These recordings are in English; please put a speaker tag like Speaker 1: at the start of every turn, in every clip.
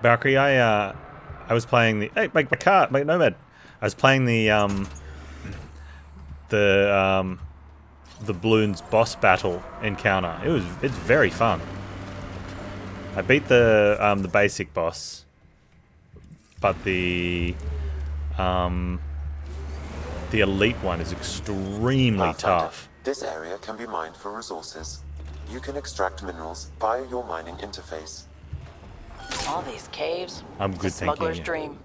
Speaker 1: Valkyrie, I was playing the make my car, make Nomad. I was playing the balloons boss battle encounter. It's very fun. I beat the basic boss, but the elite one is extremely tough.
Speaker 2: This area can be mined for resources. You can extract minerals via your mining interface.
Speaker 3: All these caves.
Speaker 1: I'm good
Speaker 3: it's a smuggler's
Speaker 1: thinking.
Speaker 3: dream.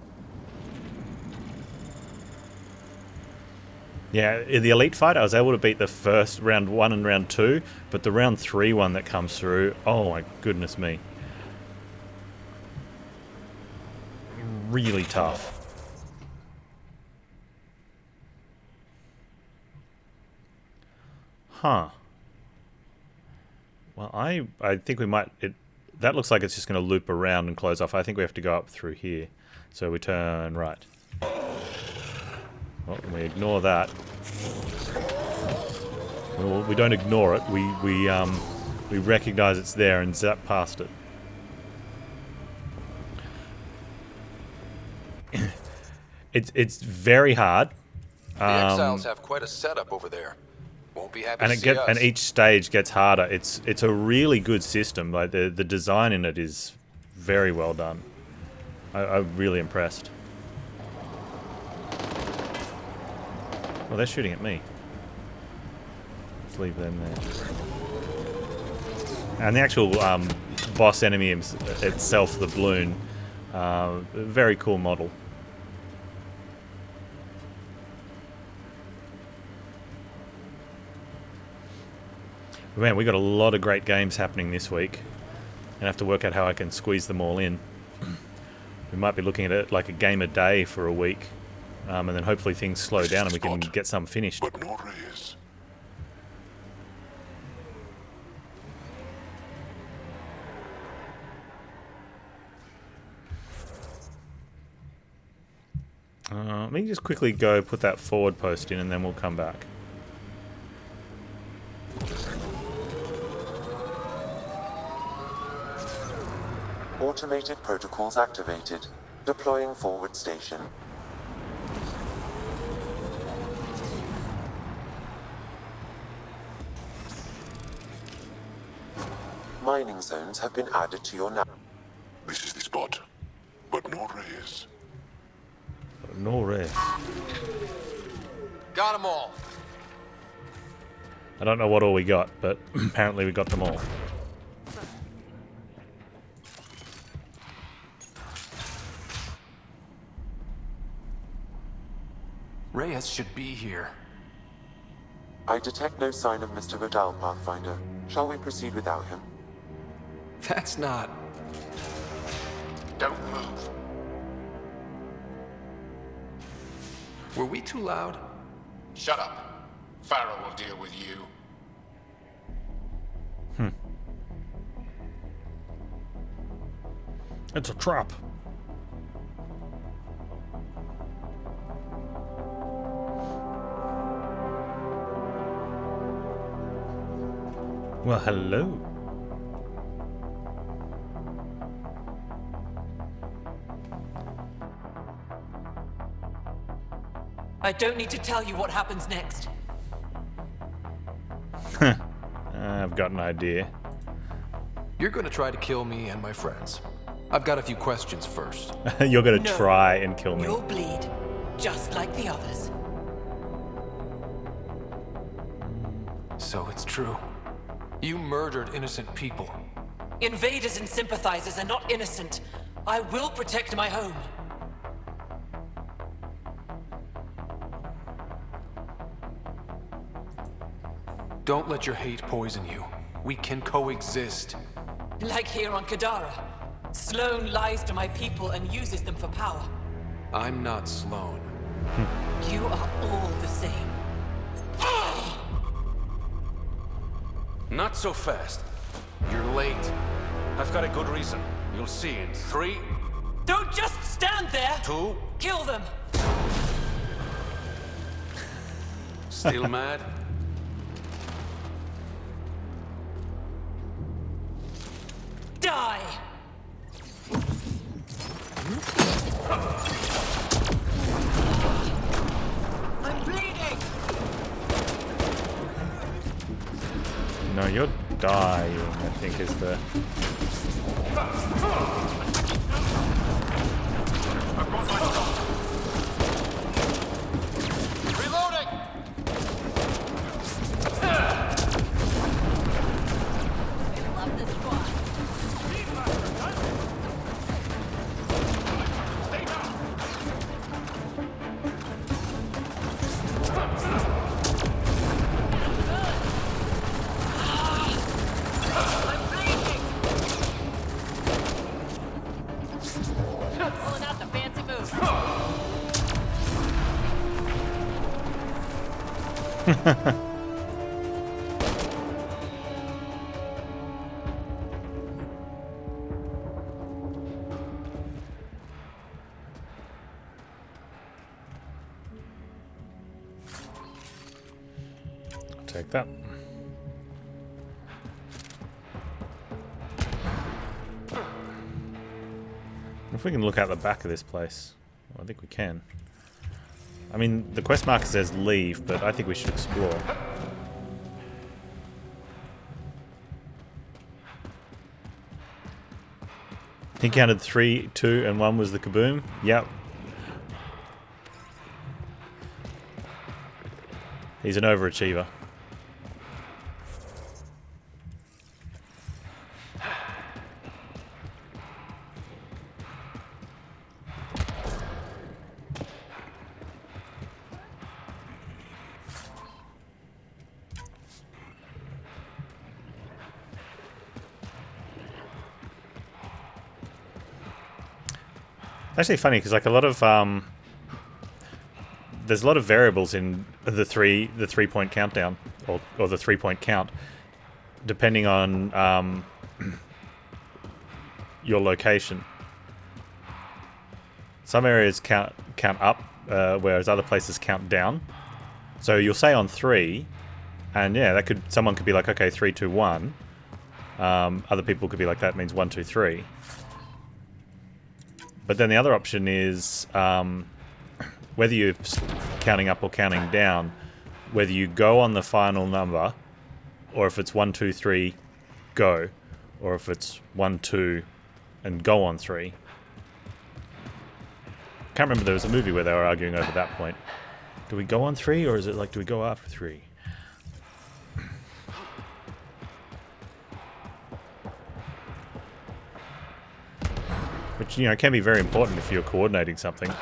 Speaker 1: Yeah, in the elite fight, I was able to beat the first round 1 and round 2, but the round 3 one that comes through, oh my goodness me. Really tough. Huh. Well, I think we might... that looks like it's just going to loop around and close off. I think we have to go up through here. So we turn right. Well, we ignore that. Well, we don't ignore it. We recognize it's there and zap past it. It's very hard.
Speaker 4: The exiles have quite a setup over there. Won't be happy
Speaker 1: And
Speaker 4: to see us.
Speaker 1: and each stage gets harder. It's a really good system. Like the design in it is very well done. I'm really impressed. Well, they're shooting at me. Let's leave them there. And the actual boss enemy itself, the balloon, very cool model. Man, we got a lot of great games happening this week. And I have to work out how I can squeeze them all in. We might be looking at it like a game a day for a week. And then hopefully things slow down and we can get some finished.
Speaker 5: But no rays.
Speaker 1: Let me just quickly go put that forward post in and then we'll come back.
Speaker 2: Automated protocols activated. Deploying forward station. Mining zones have been added to your nav.
Speaker 5: This is the spot. But no rays.
Speaker 1: No ray.
Speaker 4: Got them all.
Speaker 1: I don't know what all we got, but apparently we got them all.
Speaker 6: Reyes should be here.
Speaker 2: I detect no sign of Mr. Vidal, Pathfinder. Shall we proceed without him?
Speaker 6: That's not...
Speaker 5: Don't move.
Speaker 6: Were we too loud?
Speaker 5: Shut up. Pharaoh will deal with you.
Speaker 1: It's a trap. Well, hello.
Speaker 7: I don't need to tell you what happens next.
Speaker 1: I've got an idea.
Speaker 6: You're gonna try to kill me and my friends. I've got a few questions first.
Speaker 1: You're gonna
Speaker 7: No.
Speaker 1: try and kill me.
Speaker 7: You'll bleed, just like the others.
Speaker 6: So it's true. You murdered innocent people.
Speaker 7: Invaders and sympathizers are not innocent. I will protect my home.
Speaker 6: Don't let your hate poison you. We can coexist.
Speaker 7: Like here on Kadara. Sloane lies to my people and uses them for power.
Speaker 6: I'm not Sloane.
Speaker 7: You are all the same.
Speaker 8: Not so fast. You're late. I've got a good reason. You'll see in 3,
Speaker 7: Don't just stand there!
Speaker 8: 2...
Speaker 7: Kill them!
Speaker 8: Still mad?
Speaker 7: Die! I'm bleeding!
Speaker 1: No, you're dying, I think is the...
Speaker 8: Reloading!
Speaker 3: Love this squad. Pulling out the fancy moves.
Speaker 1: Take that. If we can look out the back of this place. Well, I think we can. I mean, the quest marker says leave, but I think we should explore. He counted 3, 2, and 1 was the kaboom. Yep. He's an overachiever. Actually funny because like a lot of there's a lot of variables in the 3-point countdown or the 3-point count depending on your location. Some areas count up whereas other places count down. So you'll say on 3 and yeah, someone could be like, okay, 3, 2, 1. Other people could be like, that means 1, 2, 3. But then the other option is whether you're counting up or counting down, whether you go on the final number, or if it's 1, 2, 3, go, or if it's 1, 2, and go on 3. Can't remember, there was a movie where they were arguing over that point. Do we go on 3, or is it like, do we go after 3? Which, you know, can be very important if you're coordinating something.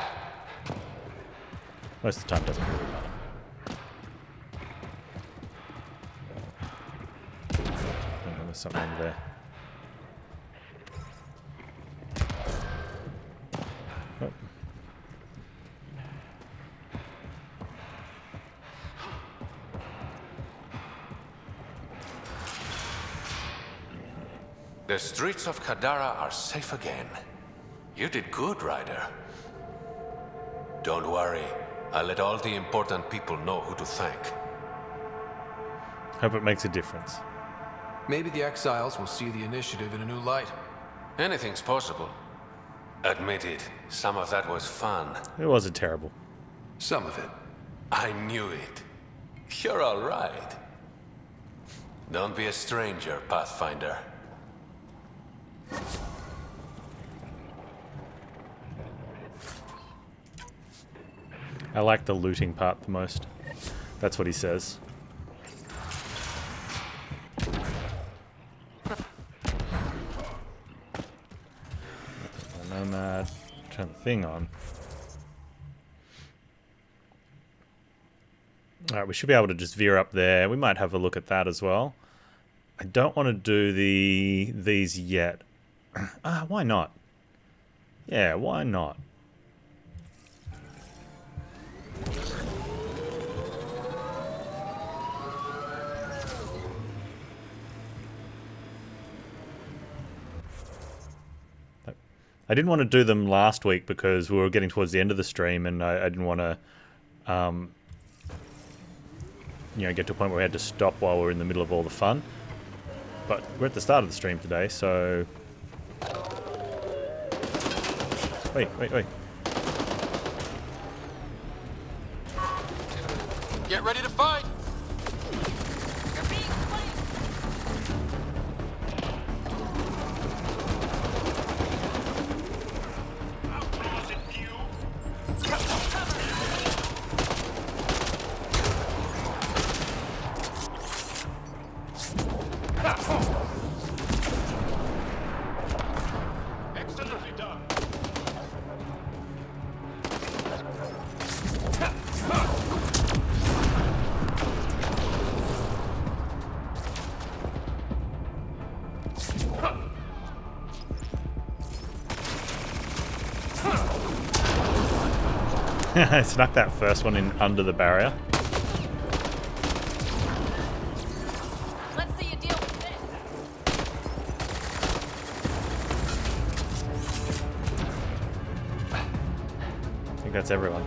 Speaker 1: Most of the time it doesn't really matter. Oh, there's something over there. Oh.
Speaker 8: The streets of Kadara are safe again. You did good, Ryder. Don't worry. I'll let all the important people know who to thank.
Speaker 1: Hope it makes a difference.
Speaker 6: Maybe the exiles will see the initiative in a new light.
Speaker 8: Anything's possible. Admit it, some of that was fun.
Speaker 1: It wasn't terrible.
Speaker 6: Some of it.
Speaker 8: I knew it. You're all right. Don't be a stranger, Pathfinder.
Speaker 1: I like the looting part the most. That's what he says. Nomad. Turn the thing on. Alright, we should be able to just veer up there. We might have a look at that as well. I don't want to do these yet. Why not? Yeah, why not? I didn't want to do them last week because we were getting towards the end of the stream and I didn't want to get to a point where we had to stop while we're in the middle of all the fun. But we're at the start of the stream today, so Wait, wait, wait.
Speaker 4: Get ready to fight!
Speaker 3: You're being flanked.
Speaker 5: Excellently done.
Speaker 1: I snuck that first one in under the barrier.
Speaker 3: Let's see you deal with this.
Speaker 1: I think that's everyone.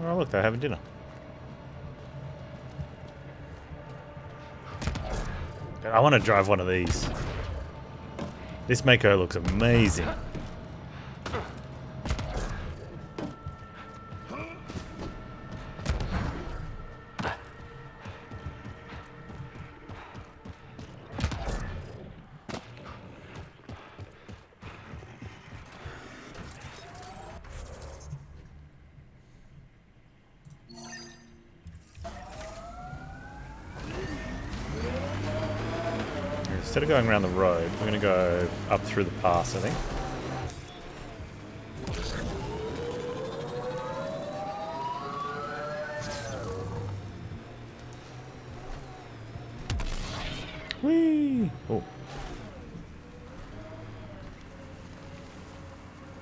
Speaker 1: Oh, look, they're having dinner. I want to drive one of these. This Mako looks amazing. Instead of going around the road, we're going to go up through the pass, I think. Whee! Oh.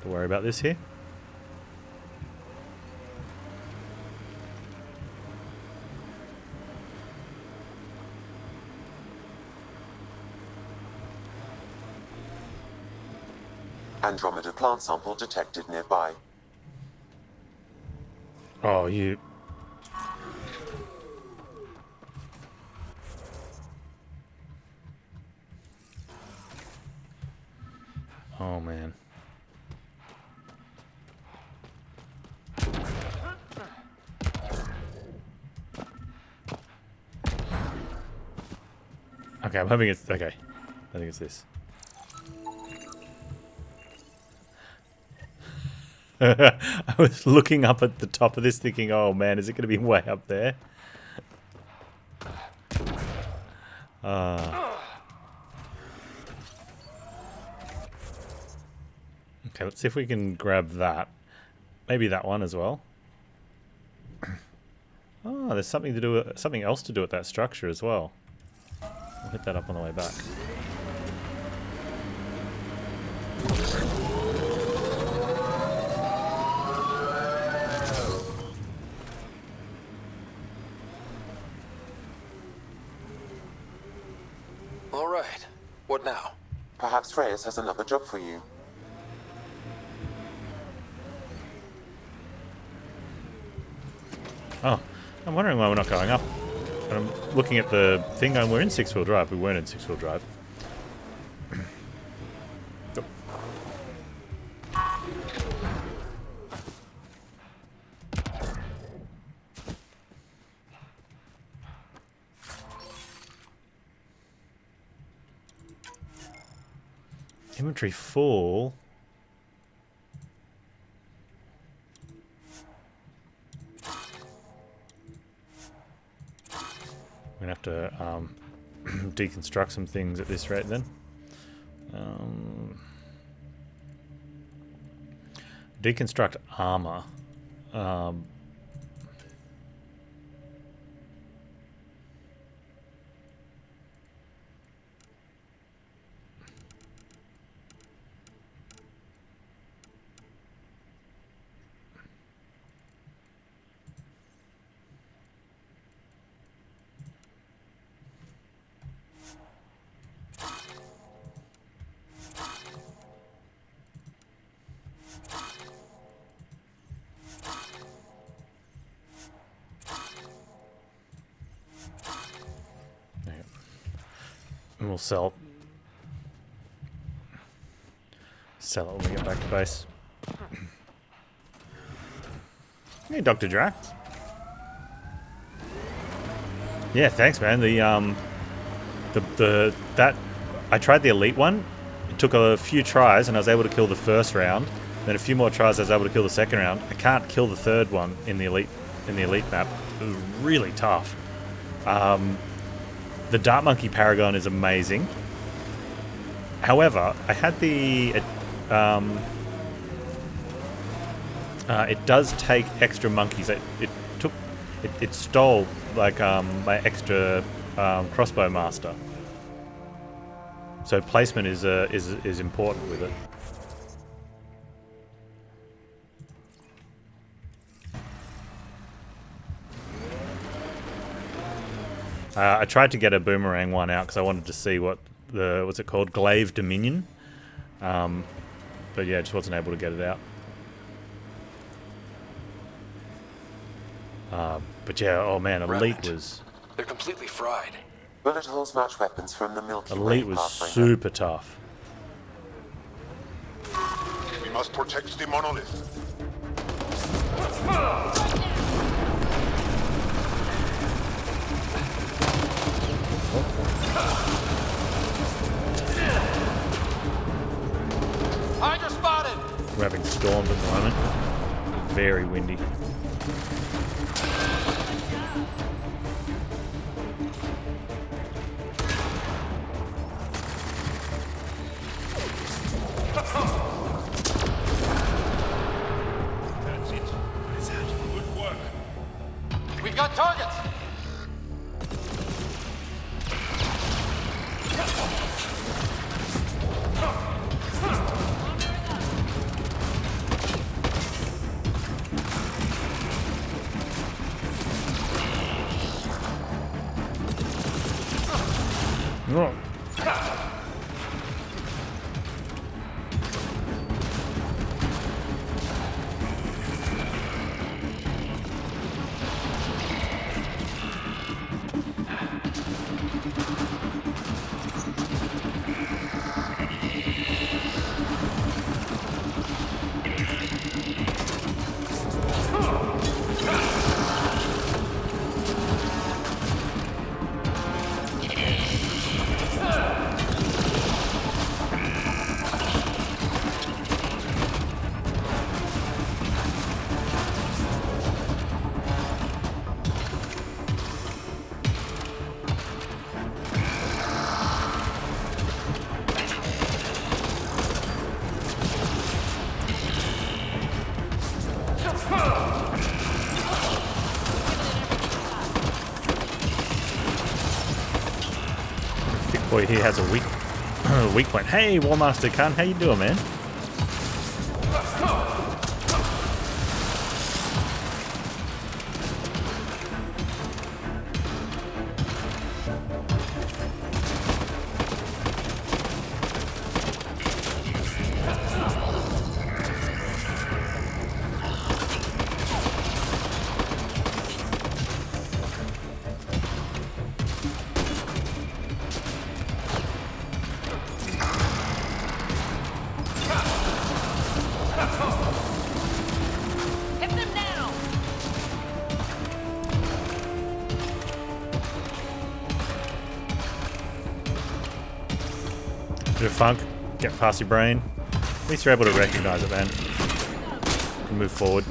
Speaker 1: Don't worry about this here.
Speaker 2: Andromeda plant sample detected nearby.
Speaker 1: Oh, you... Oh, man. Okay, I'm hoping it's... Okay. I think it's this. I was looking up at the top of this thinking, oh man, is it going to be way up there? Okay, let's see if we can grab that. Maybe that one as well. Oh, there's something to do with, something else to do with that structure as well. We'll hit that up on the way back.
Speaker 4: All right. What now?
Speaker 2: Perhaps Reyes has another job for you.
Speaker 1: Oh, I'm wondering why we're not going up. And I'm looking at the thing going, we're in six-wheel drive. We weren't in six-wheel drive. Oh. Inventory full. We're going to have to deconstruct some things at this rate then. Deconstruct armor. And we'll sell it when we get back to base. Hey, Dr. Drax. Yeah, thanks, man. That I tried the elite one. It took a few tries, and I was able to kill the first round. Then a few more tries, I was able to kill the second round. I can't kill the third one in the elite map. It was really tough. The Dart Monkey Paragon is amazing. However, I had the it does take extra monkeys. It stole like my extra crossbow master. So placement is important with it. I tried to get a boomerang one out because I wanted to see what's it called, Glaive Dominion. But yeah, just wasn't able to get it out. But yeah, oh man, Elite was...
Speaker 6: They're completely fried.
Speaker 2: Bullet holes match weapons from the Milky Way.
Speaker 1: Elite was
Speaker 2: Pathfinder.
Speaker 1: super tough.
Speaker 5: We must protect the monolith.
Speaker 4: Hydra spotted!
Speaker 1: We're having storms at the moment. Very windy.
Speaker 5: That's it. What is that? Good work.
Speaker 4: We've got targets!
Speaker 1: Oh. Thick boy here has a weak point. Hey, Warmaster Khan, how you doing, man?
Speaker 3: Hit them now!
Speaker 1: Bit of funk, get past your brain. At least you're able to recognize it, man. And move forward.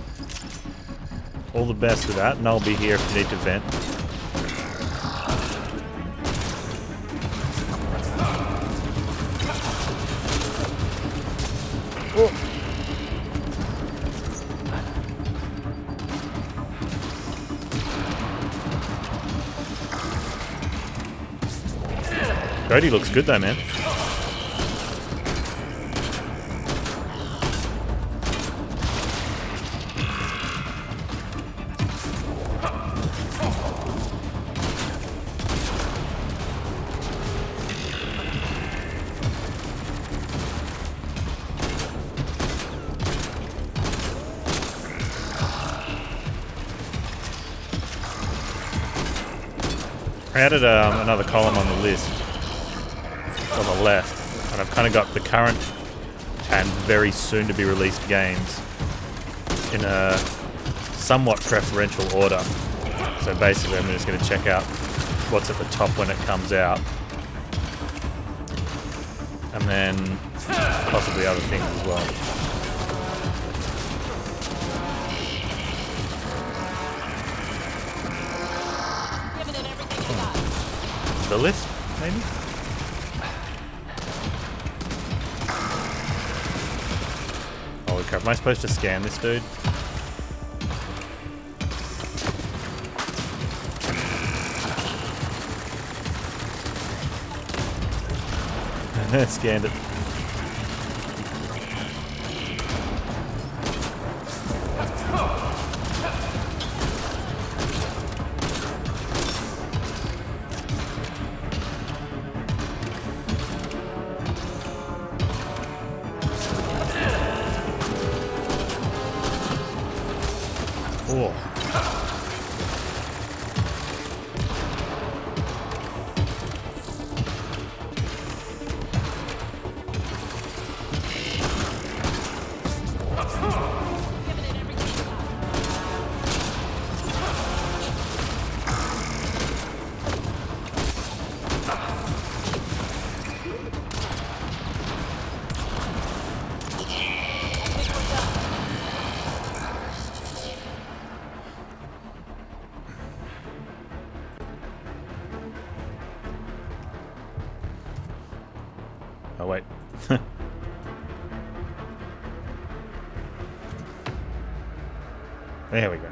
Speaker 1: All the best with that, and I'll be here if you need to vent. Cody looks good though, man. I added another column on the list. on the left, and I've kind of got the current and very soon to be released games in a somewhat preferential order. So basically I'm just going to check out what's at the top when it comes out, and then possibly other things as well.
Speaker 3: Giving it everything you got.
Speaker 1: The list, maybe? Holy crap, am I supposed to scan this dude? Scanned it. Oh.
Speaker 3: Giving it everything you got.
Speaker 1: Oh wait. There we go.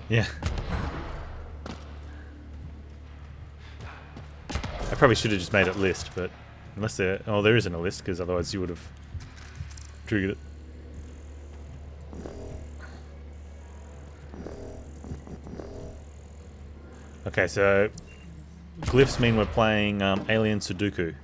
Speaker 1: Yeah. I probably should have just made it list, but unless there... Oh, there isn't a list, because otherwise you would have triggered it. Okay, so glyphs mean we're playing Alien Sudoku.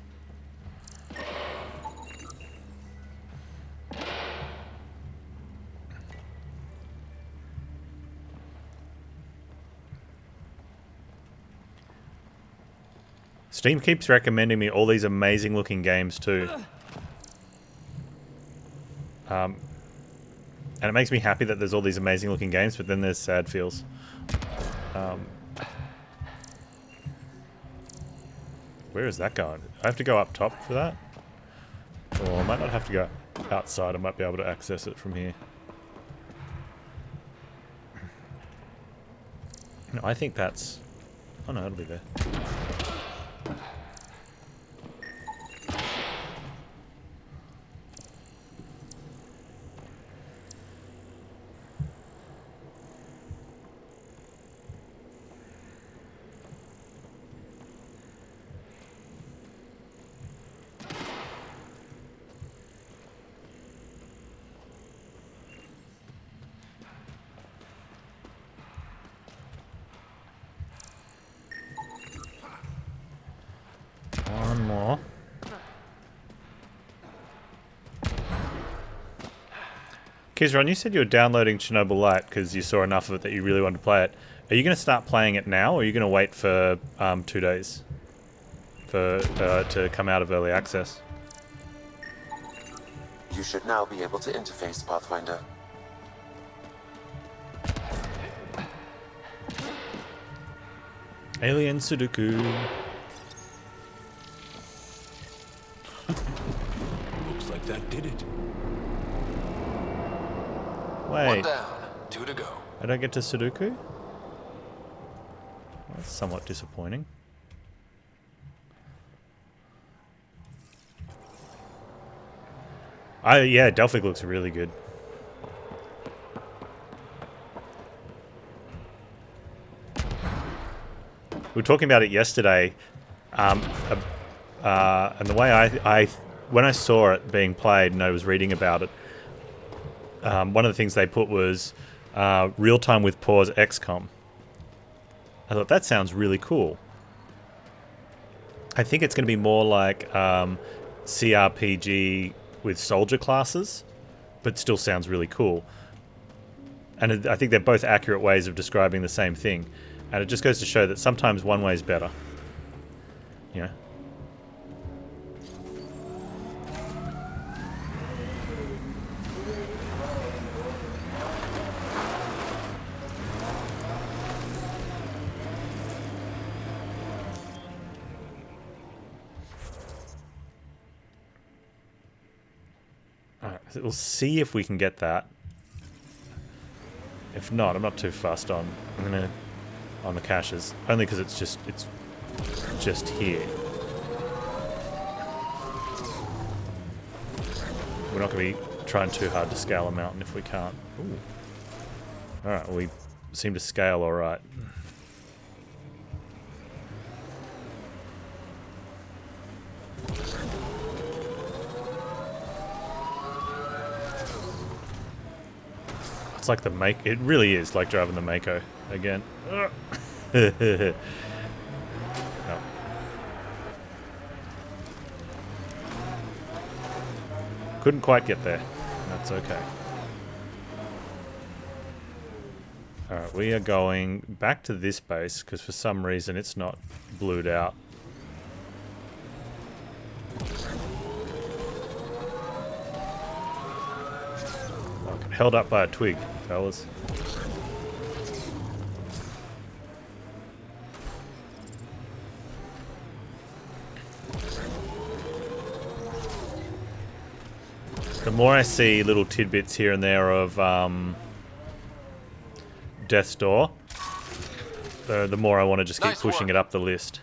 Speaker 1: Steam keeps recommending me all these amazing looking games too. And it makes me happy that there's all these amazing looking games, but then there's sad feels. Where is that going? I have to go up top for that? Or I might not have to go outside, I might be able to access it from here. No, I think that's... Oh no, it'll be there. One more. Kizron, you said you were downloading Chernobyl Lite because you saw enough of it that you really wanted to play it. Are you going to start playing it now, or are you going to wait for 2 days for to come out of early access?
Speaker 2: You should now be able to interface Pathfinder.
Speaker 1: Alien Sudoku.
Speaker 6: Looks like that did it.
Speaker 4: One
Speaker 1: Wait,
Speaker 4: down, 2 to go.
Speaker 1: I don't get to Sudoku? That's somewhat disappointing. Yeah, Delphic looks really good. We were talking about it yesterday, and the way I when I saw it being played and I was reading about it, one of the things they put was real time with pause XCOM, I thought that sounds really cool. I think it's going to be more like CRPG with soldier classes, but still sounds really cool. And I think they're both accurate ways of describing the same thing. And it just goes to show that sometimes one way is better. You know? Alright, so we'll see if we can get that. If not, I'm not too fussed on. I'm gonna on the caches, only because it's just here. We're not gonna be trying too hard to scale a mountain if we can't. Ooh. All right, well, we seem to scale all right. It's like the make. It really is like driving the Mako again. Oh. Couldn't quite get there. That's okay. Alright, we are going back to this base because for some reason it's not blued out. Oh, I got held up by a twig, fellas. The more I see little tidbits here and there of Death's Door, the more I want to just keep pushing it up the list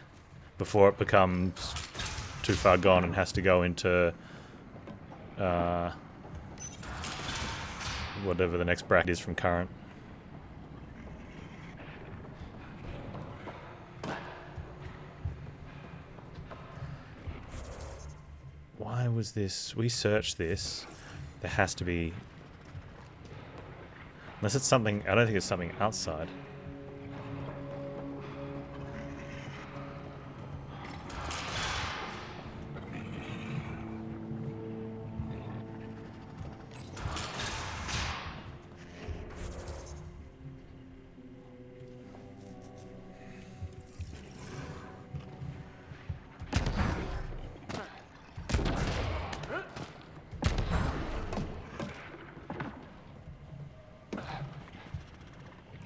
Speaker 1: before it becomes too far gone and has to go into whatever the next bracket is from current. Why was this? We searched this. There has to be... Unless it's something... I don't think it's something outside.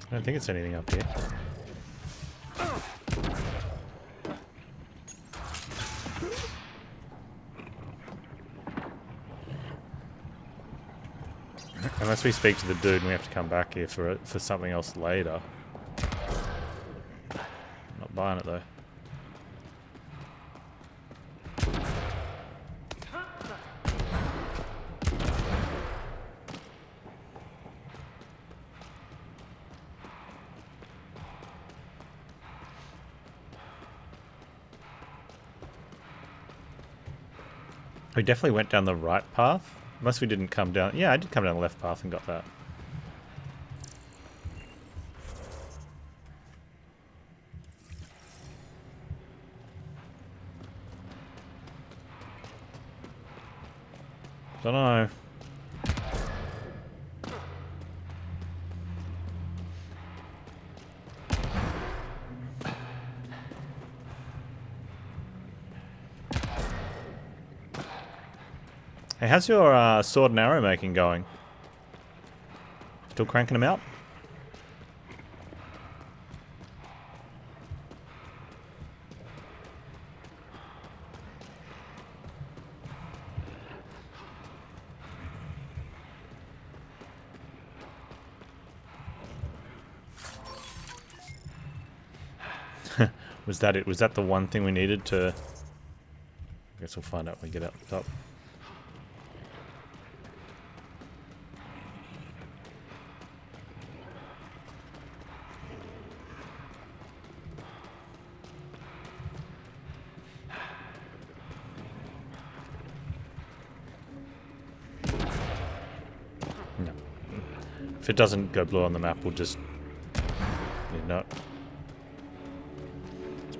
Speaker 1: I don't think it's anything up here. Unless we speak to the dude and we have to come back here for something else later. Not buying it though. We definitely went down the right path. Unless we didn't come down... Yeah, I did come down the left path and got that. Don't know. Hey, how's your sword and arrow making going? Still cranking them out? Was that it? Was that the one thing we needed to... I guess we'll find out when we get up top. If it doesn't go blue on the map, we'll just... You know,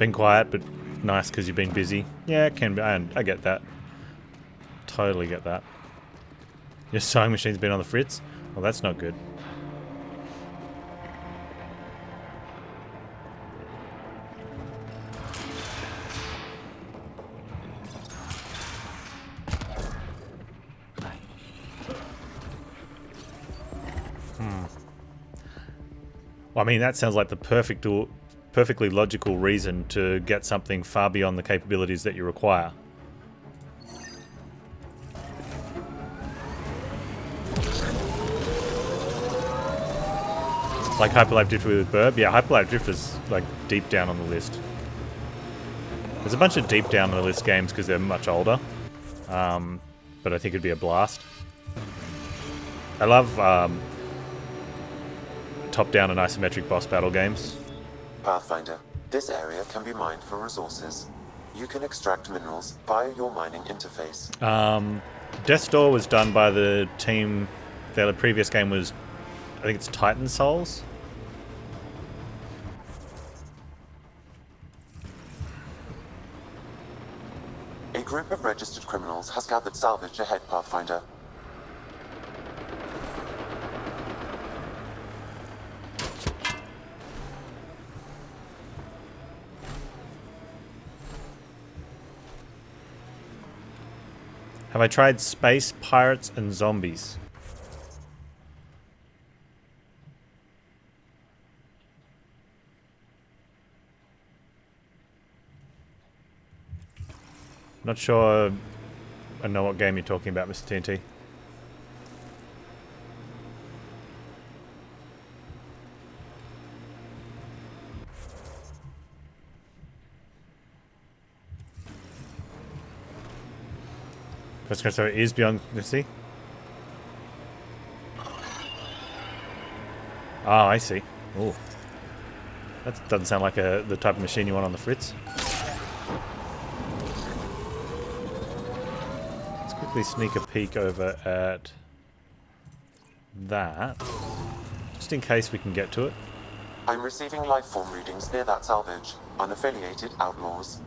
Speaker 1: been quiet, but nice because you've been busy. Yeah, it can be. I get that. Totally get that. Your sewing machine's been on the fritz? Well, that's not good. Well, I mean, that sounds like the perfectly logical reason to get something far beyond the capabilities that you require. Like Hyperlight Drifter with Burb? Yeah, Hyperlight Drifter is like deep down on the list. There's a bunch of deep down on the list games because they're much older. But I think it'd be a blast. I love top-down and isometric boss battle games.
Speaker 2: Pathfinder, this area can be mined for resources. You can extract minerals via your mining interface.
Speaker 1: Death's Door was done by the team. The previous game was, I think it's Titan Souls.
Speaker 2: A group of registered criminals has gathered salvage ahead, Pathfinder.
Speaker 1: Have I tried Space, Pirates, and Zombies? Not sure I know what game you're talking about, Mr. TNT. First question is beyond. Let's see. Oh, I see. Oh, that doesn't sound like the type of machine you want on the fritz. Let's quickly sneak a peek over at that, just in case we can get to it.
Speaker 2: I'm receiving lifeform readings near that salvage. Unaffiliated outlaws.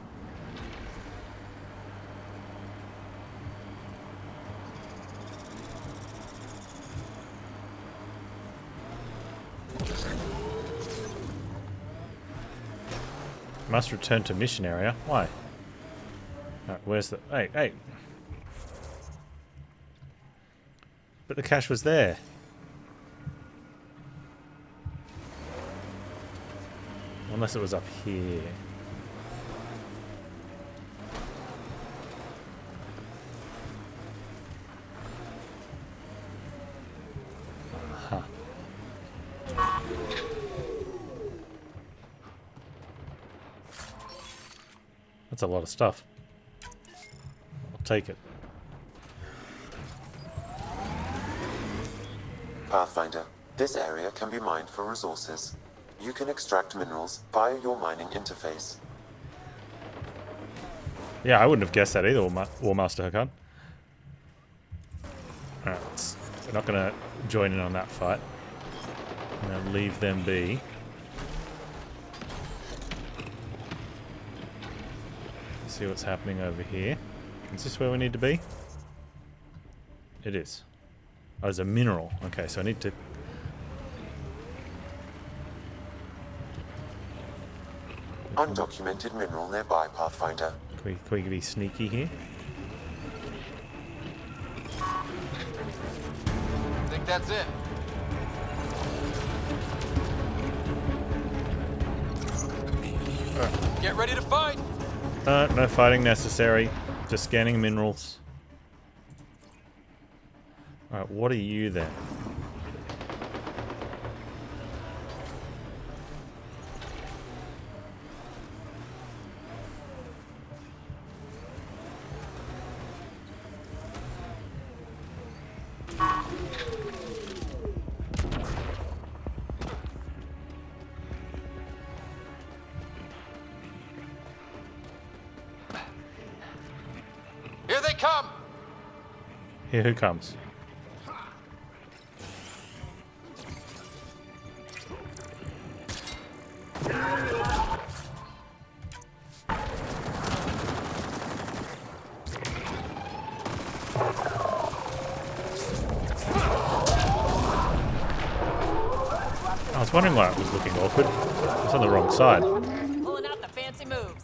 Speaker 1: Must return to mission area. Why? Alright, where's the... Hey, hey! But the cache was there. Unless it was up here. Huh. That's a lot of stuff. I'll take it.
Speaker 2: Pathfinder, this area can be mined for resources. You can extract minerals via your mining interface.
Speaker 1: Yeah, I wouldn't have guessed that either, Warmaster Hakan. Alright, we're not going to join in on that fight. I'm going to leave them be. See what's happening over here. Is this where we need to be? It is. Oh, there's a mineral. Okay, so I need to...
Speaker 2: Undocumented mineral nearby, Pathfinder.
Speaker 1: Can we be sneaky here?
Speaker 4: I think that's it. Get ready to fight!
Speaker 1: No fighting necessary. Just scanning minerals. Alright, what are you then?
Speaker 4: Here they come!
Speaker 1: Here who comes? I was wondering why it was looking awkward. It's on the wrong side.
Speaker 3: Pulling out the fancy moves.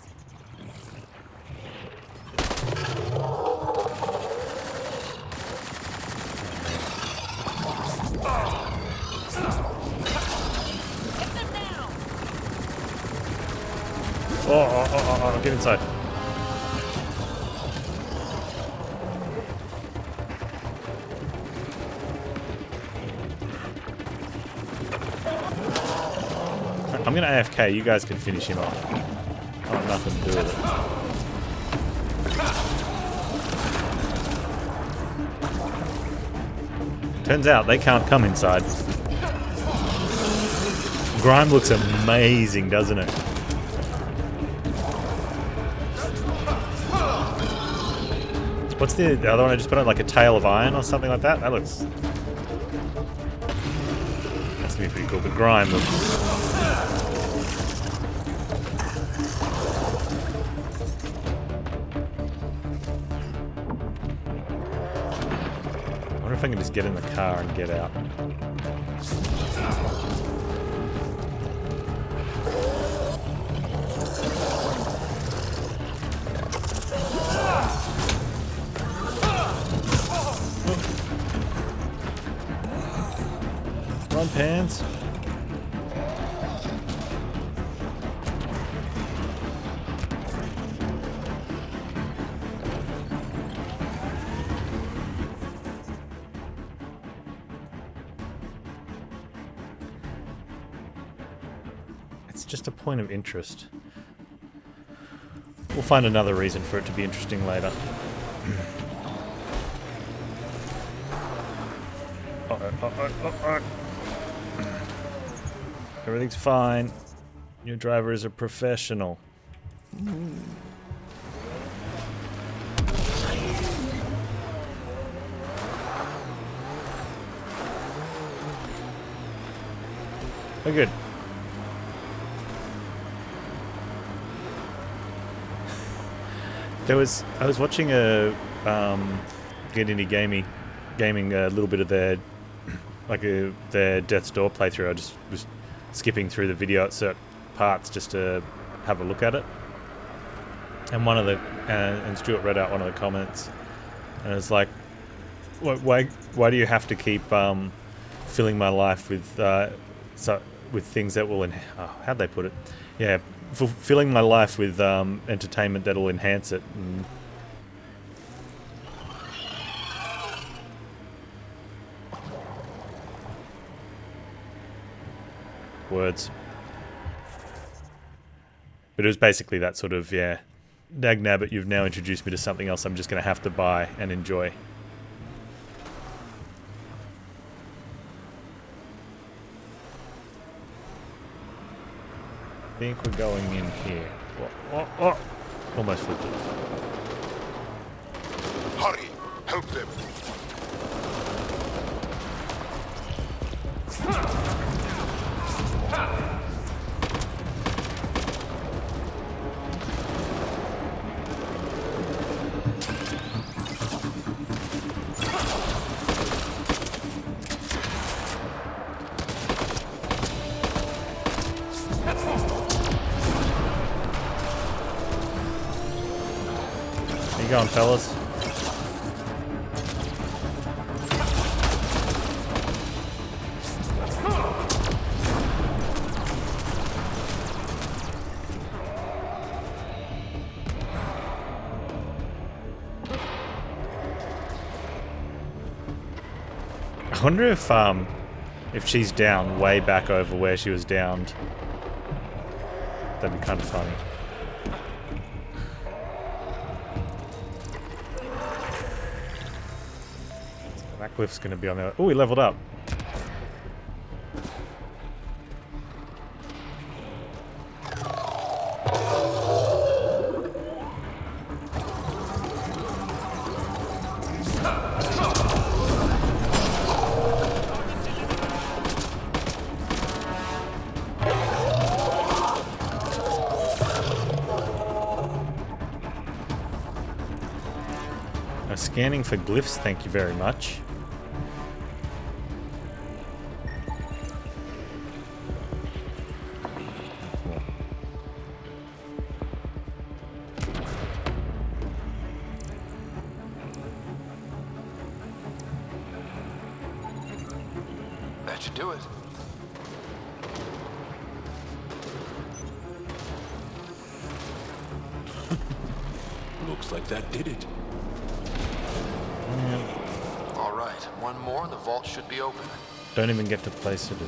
Speaker 3: Get them now.
Speaker 1: Oh, get inside. I'm gonna AFK, you guys can finish him off. I have nothing to do with it. Turns out they can't come inside. Grime looks amazing, doesn't it? What's the other one I just put on? Like a tail of iron or something like that? That looks... That's gonna be pretty cool, but Grime looks... I wonder if I can just get in the car and get out. Run, Panz. It's just a point of interest. We'll find another reason for it to be interesting later. Everything's fine. Your driver is a professional. We're good. I was watching a Get Indie Gaming a little bit of their their Death's Door playthrough. I just was skipping through the video at certain parts just to have a look at it. And one of the and Stuart read out one of the comments, and it's like, why do you have to keep filling my life with with things that will how'd they put it? Yeah, filling my life with entertainment that'll enhance it. And words. But it was basically that sort of, yeah, dag nabbit, you've now introduced me to something else I'm just going to have to buy and enjoy. I think we're going in here. Oh. Almost flipped it.
Speaker 5: Hurry! Help them!
Speaker 1: How you going, fellas? I wonder if she's down way back over where she was downed. That'd be kind of funny. That glyph's going to be on there. Oh, he leveled up. Scanning for glyphs, thank you very much.
Speaker 4: do it.
Speaker 5: Looks like that did it.
Speaker 4: All right, one more and the vault should be open.
Speaker 1: Don't even get to play Sudoku.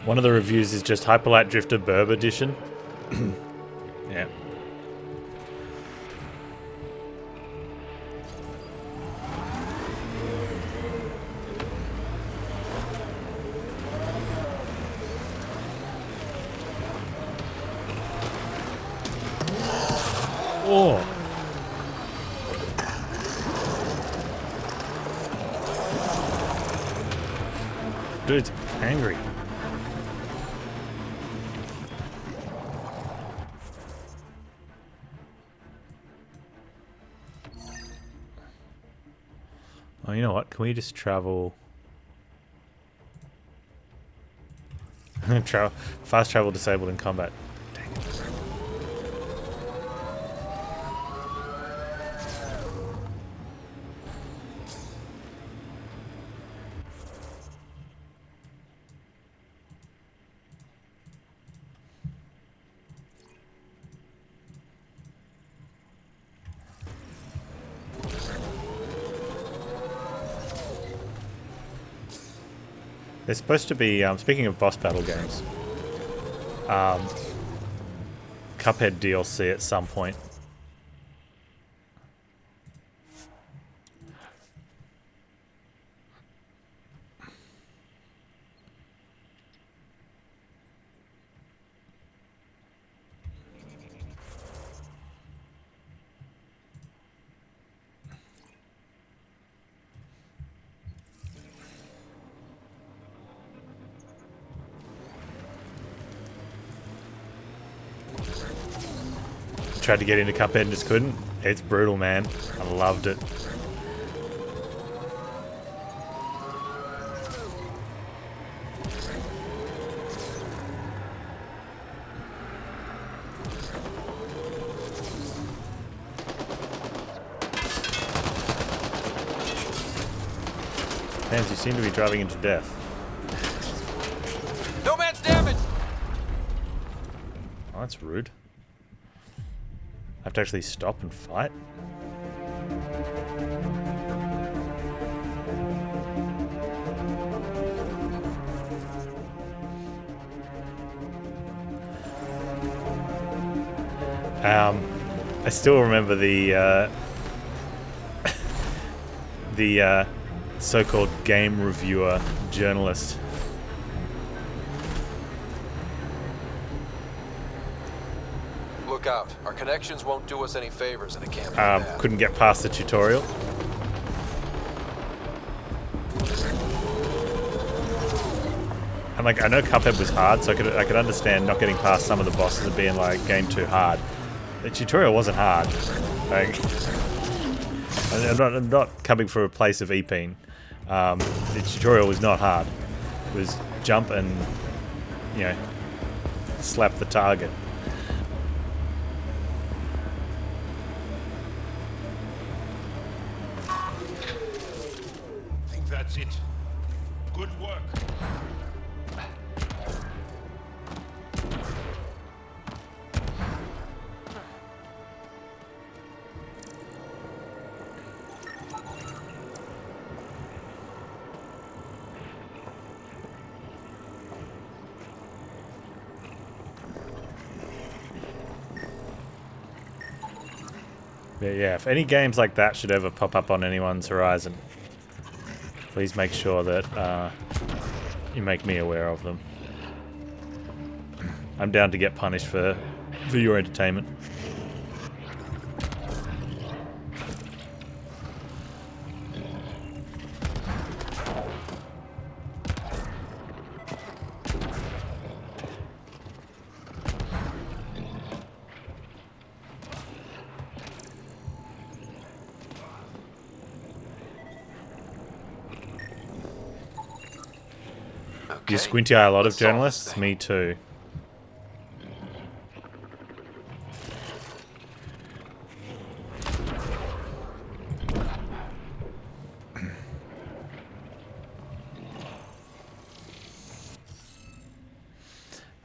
Speaker 1: One of the reviews is just Hyperlight Drifter Burb Edition. Yeah. Oh. Dude's angry. Oh, you know what? Can we just travel? Fast travel disabled in combat. Dang it. There's supposed to be, speaking of boss battle games, Cuphead DLC at some point. Tried to get into Cuphead and just couldn't. It's brutal, man. I loved it. Panz, you seem to be driving into death.
Speaker 4: No man's damaged!
Speaker 1: Oh, that's rude. I have to actually stop and fight? I still remember the the so-called game reviewer journalist.
Speaker 4: Look out. Our connections won't do us any favors and it can't be bad.
Speaker 1: Couldn't get past the tutorial. And like, I know Cuphead was hard, so I could understand not getting past some of the bosses and being like, game too hard. The tutorial wasn't hard. Like, I'm not coming from a place of Epine. The tutorial was not hard. It was jump and, you know, slap the target.
Speaker 5: I think that's it. Good work.
Speaker 1: Yeah, if any games like that should ever pop up on anyone's horizon, please make sure that you make me aware of them. I'm down to get punished for your entertainment. You squinty eye a lot of journalists? Me too.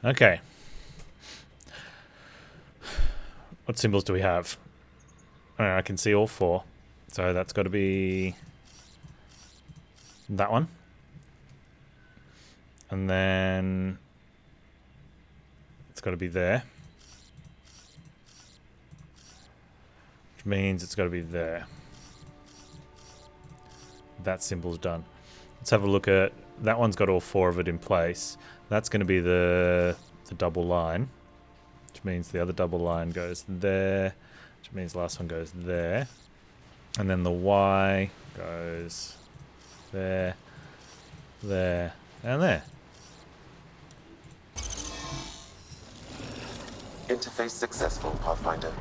Speaker 1: Okay. What symbols do we have? I can see all 4. So that's got to be that one. And then it's got to be there. Which means it's got to be there. That symbol's done. Let's have a look at... That one's got all 4 of it in place. That's going to be the double line. Which means the other double line goes there. Which means the last one goes there. And then the Y goes there, there, and there.
Speaker 2: Interface successful, Pathfinder.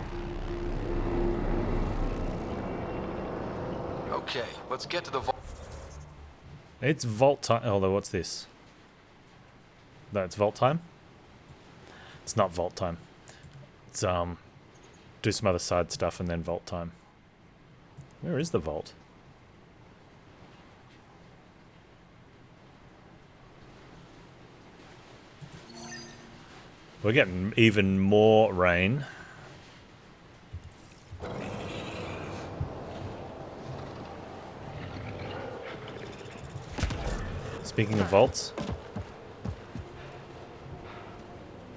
Speaker 4: Okay, let's get to the vault.
Speaker 1: It's vault time. Although, what's this? No, it's vault time? It's not vault time. It's, do some other side stuff and then vault time. Where is the vault? We're getting even more rain. Speaking of vaults,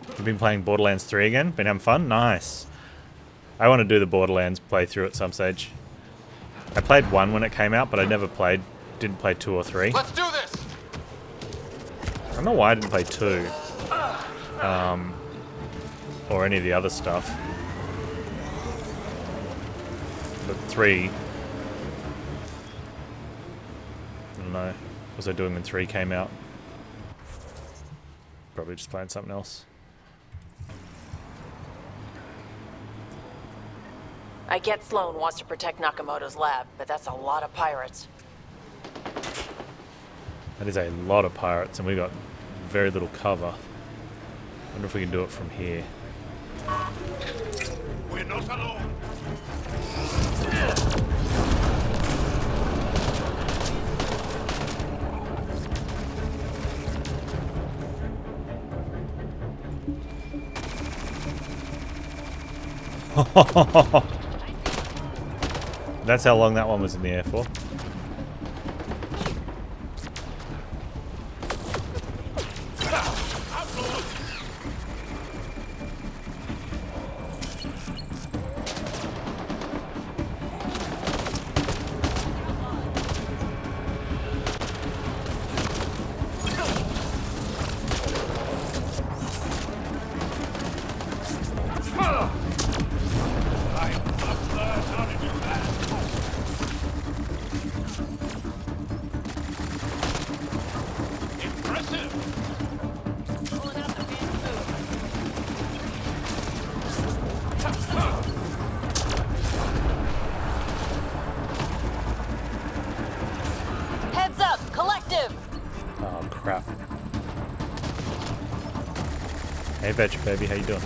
Speaker 1: you've been playing Borderlands 3 again? Been having fun? Nice. I want to do the Borderlands playthrough at some stage. I played 1 when it came out, but I never didn't play 2 or 3.
Speaker 4: Let's do this!
Speaker 1: I don't know why I didn't play 2. Or any of the other stuff. But 3... I don't know. What was I doing when 3 came out? Probably just playing something else.
Speaker 3: I get Sloan wants to protect Nakamoto's lab, but that's a lot of pirates.
Speaker 1: That is a lot of pirates, and we got very little cover. Wonder if we can do it from here.
Speaker 5: We're not alone.
Speaker 1: That's how long that one was in the air for.
Speaker 3: Heads up, collective!
Speaker 1: Oh crap. Hey Vetch baby, how you doing?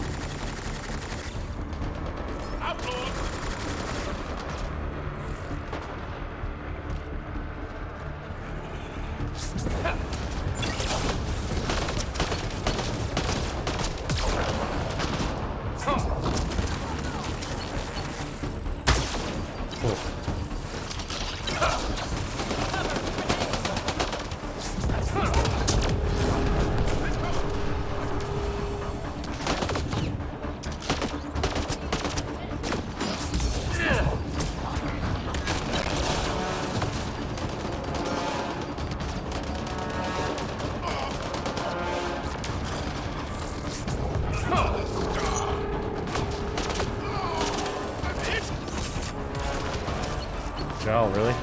Speaker 1: Oh, really?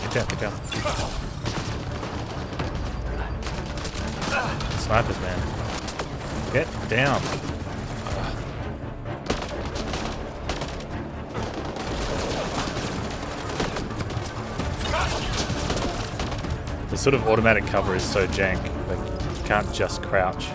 Speaker 1: Get down, get down. Snipers, man. Get down. The sort of automatic cover is so jank, like you can't just crouch.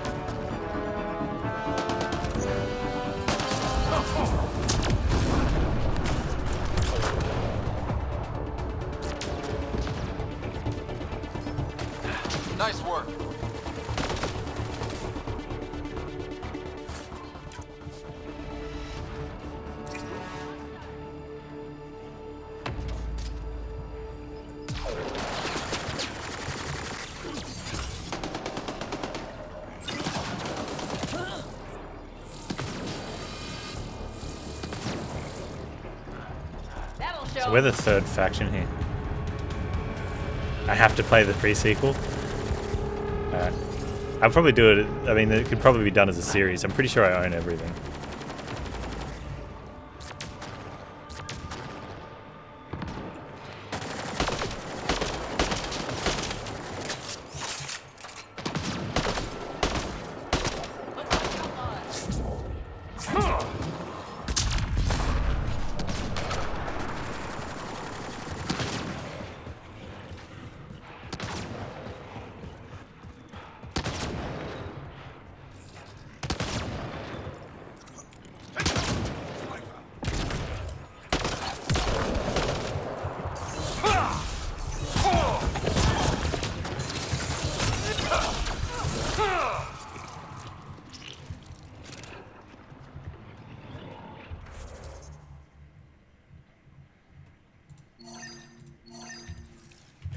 Speaker 1: So we're the third faction here. I have to play the pre-sequel. Alright. I'll probably do it. I mean, it could probably be done as a series. I'm pretty sure I own everything.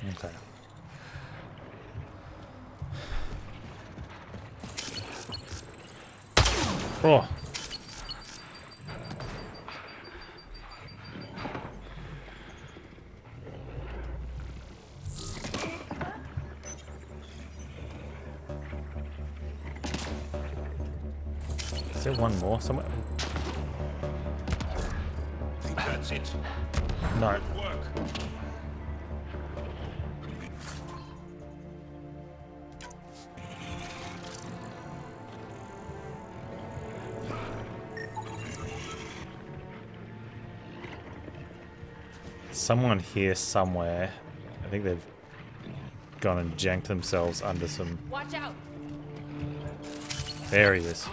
Speaker 1: Okay. Oh. Is there one more somewhere?
Speaker 5: I think that's it.
Speaker 1: No.
Speaker 5: Work.
Speaker 1: Someone here somewhere. I think they've gone and janked themselves under some.
Speaker 3: Watch out!
Speaker 1: There he is.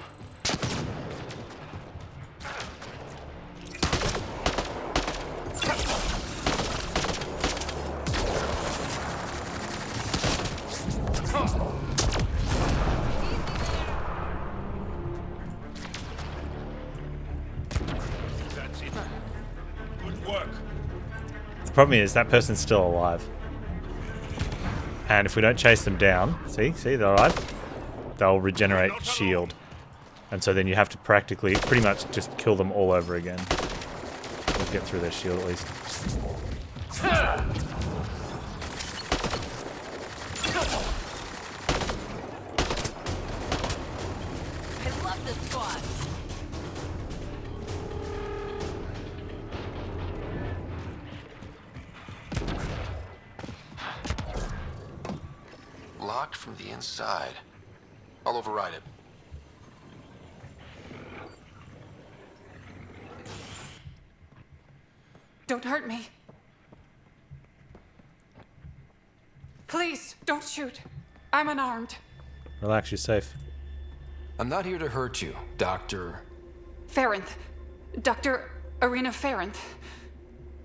Speaker 5: That's it. Good work.
Speaker 1: The problem is that person's still alive. And if we don't chase them down, see, they're alive, they'll regenerate shield. And so then you have to practically, pretty much just kill them all over again. We'll get through their shield at least.
Speaker 3: I love this squad.
Speaker 4: Locked from the inside. I'll override it.
Speaker 7: Don't hurt me. Please, don't shoot. I'm unarmed.
Speaker 1: Relax, you're safe.
Speaker 6: I'm not here to hurt you, Doctor.
Speaker 7: Farenth. Dr. Arena Farenth.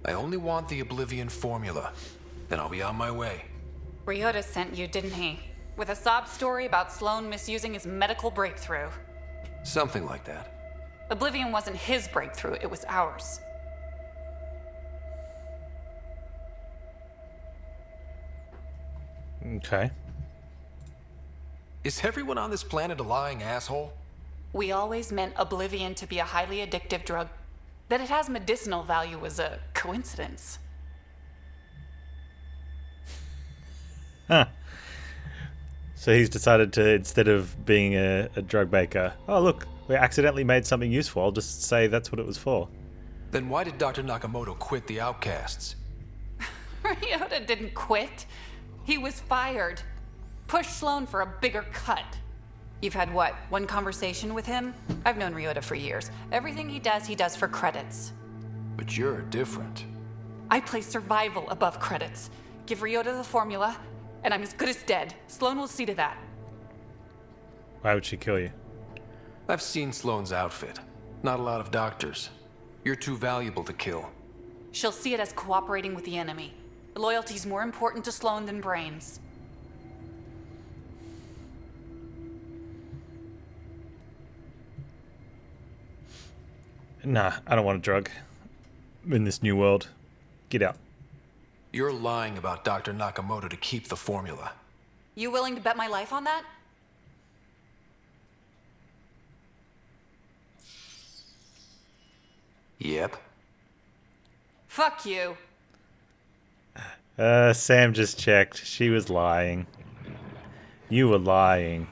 Speaker 6: I only want the Oblivion formula. Then I'll be on my way.
Speaker 9: Ryota sent you, didn't he? With a sob story about Sloan misusing his medical breakthrough.
Speaker 6: Something like that.
Speaker 9: Oblivion wasn't his breakthrough, it was ours.
Speaker 1: Okay.
Speaker 6: Is everyone on this planet a lying asshole?
Speaker 9: We always meant Oblivion to be a highly addictive drug. That it has medicinal value was a coincidence.
Speaker 1: Huh. So he's decided to, instead of being a drug baker, oh look, we accidentally made something useful, I'll just say that's what it was for.
Speaker 6: Then why did Dr. Nakamoto quit the Outcasts?
Speaker 9: Ryota didn't quit. He was fired. Pushed Sloan for a bigger cut. You've had what, one conversation with him? I've known Ryota for years. Everything he does for credits.
Speaker 6: But you're different.
Speaker 9: I place survival above credits. Give Ryota the formula, and I'm as good as dead. Sloan will see to that.
Speaker 1: Why would she kill you?
Speaker 6: I've seen Sloane's outfit. Not a lot of doctors. You're too valuable to kill.
Speaker 9: She'll see it as cooperating with the enemy. Loyalty's more important to Sloan than brains.
Speaker 1: Nah, I don't want a drug. In this new world. Get out.
Speaker 6: You're lying about Dr. Nakamoto to keep the formula.
Speaker 9: You willing to bet my life on that?
Speaker 6: Yep.
Speaker 9: Fuck you.
Speaker 1: Sam just checked. She was lying. You were lying.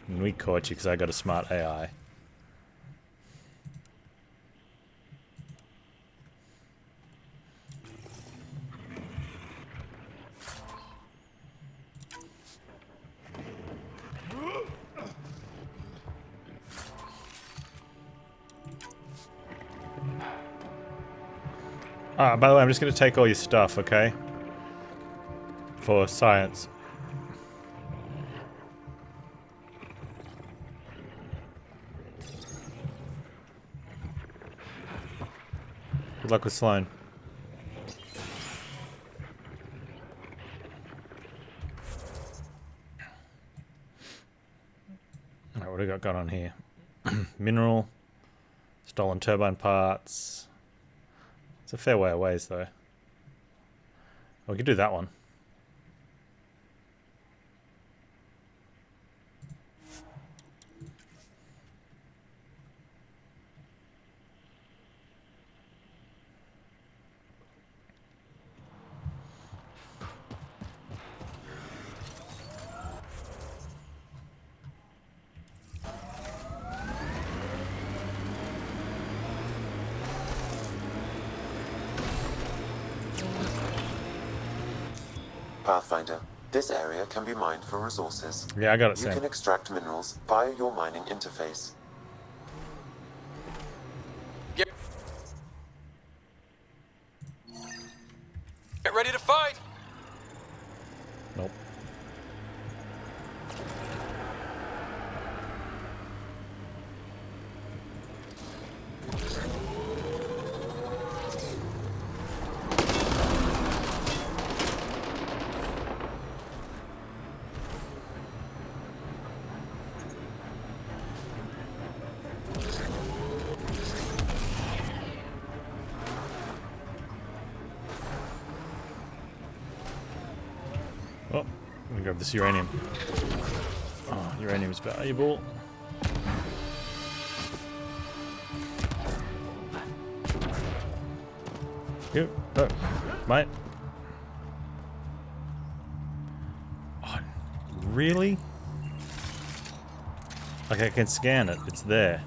Speaker 1: And we caught you because I got a smart AI. By the way, I'm just going to take all your stuff, okay? For science. Good luck with Sloan. Alright, what do we got going on here? Mineral. Stolen turbine parts. It's a fair way away, though. We could do that one.
Speaker 2: Pathfinder, this area can be mined for resources.
Speaker 1: Yeah, I got it,
Speaker 2: You
Speaker 1: Sam.
Speaker 2: can extract minerals via your mining interface.
Speaker 4: Get ready to fight!
Speaker 1: Nope. Oh, let me grab this uranium. Oh, uranium's valuable. You, look, mate. Oh, really? Like I can scan it, it's there.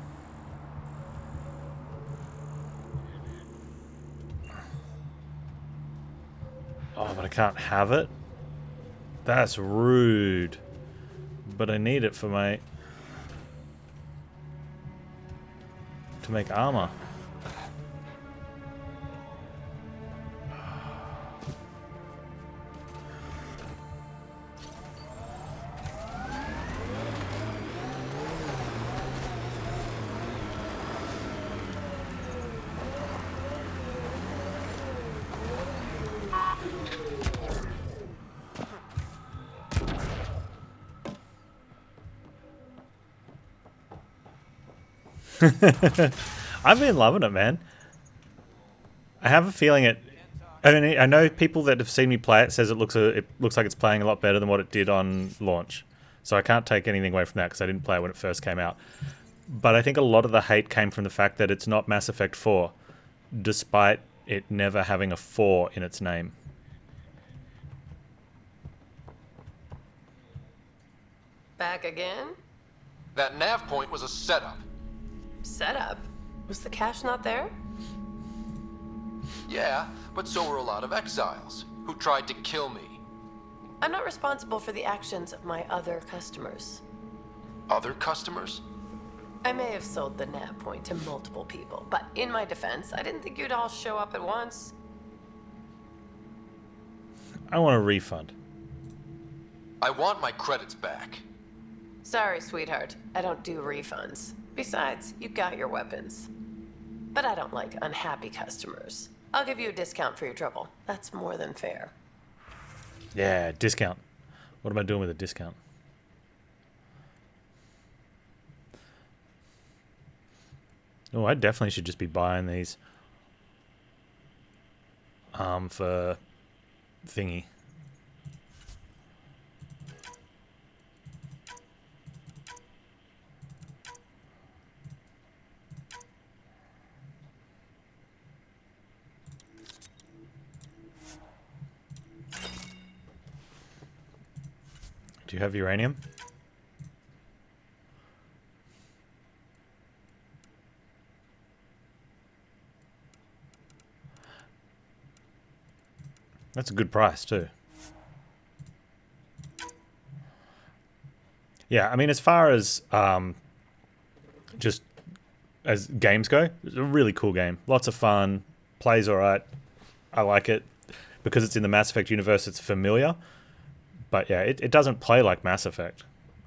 Speaker 1: Oh, but I can't have it? That's rude. But I need it for my... to make armor. I've been loving it, man. I have a feeling it. I mean, I know people that have seen me play it says it looks like it's playing a lot better than what it did on launch. So I can't take anything away from that because I didn't play it when it first came out. But I think a lot of the hate came from the fact that it's not Mass Effect 4, despite it never having a 4 in its name.
Speaker 3: Back again?
Speaker 4: That nav point was a setup.
Speaker 3: Setup? Was the cache not there?
Speaker 4: Yeah, but so were a lot of exiles who tried to kill me.
Speaker 3: I'm not responsible for the actions of my other customers.
Speaker 4: Other customers?
Speaker 3: I may have sold the nav point to multiple people, but in my defense, I didn't think you'd all show up at once.
Speaker 1: I want a refund.
Speaker 4: I want my credits back.
Speaker 3: Sorry, sweetheart. I don't do refunds. Besides, you got your weapons. But I don't like unhappy customers. I'll give you a discount for your trouble. That's more than fair.
Speaker 1: Yeah, discount. What am I doing with a discount? Oh, I definitely should just be buying these. For thingy. Do you have uranium? That's a good price too. Yeah, I mean, as far as just as games go, it's a really cool game. Lots of fun. Plays alright. I like it. Because it's in the Mass Effect universe, it's familiar. But yeah, it doesn't play like Mass Effect.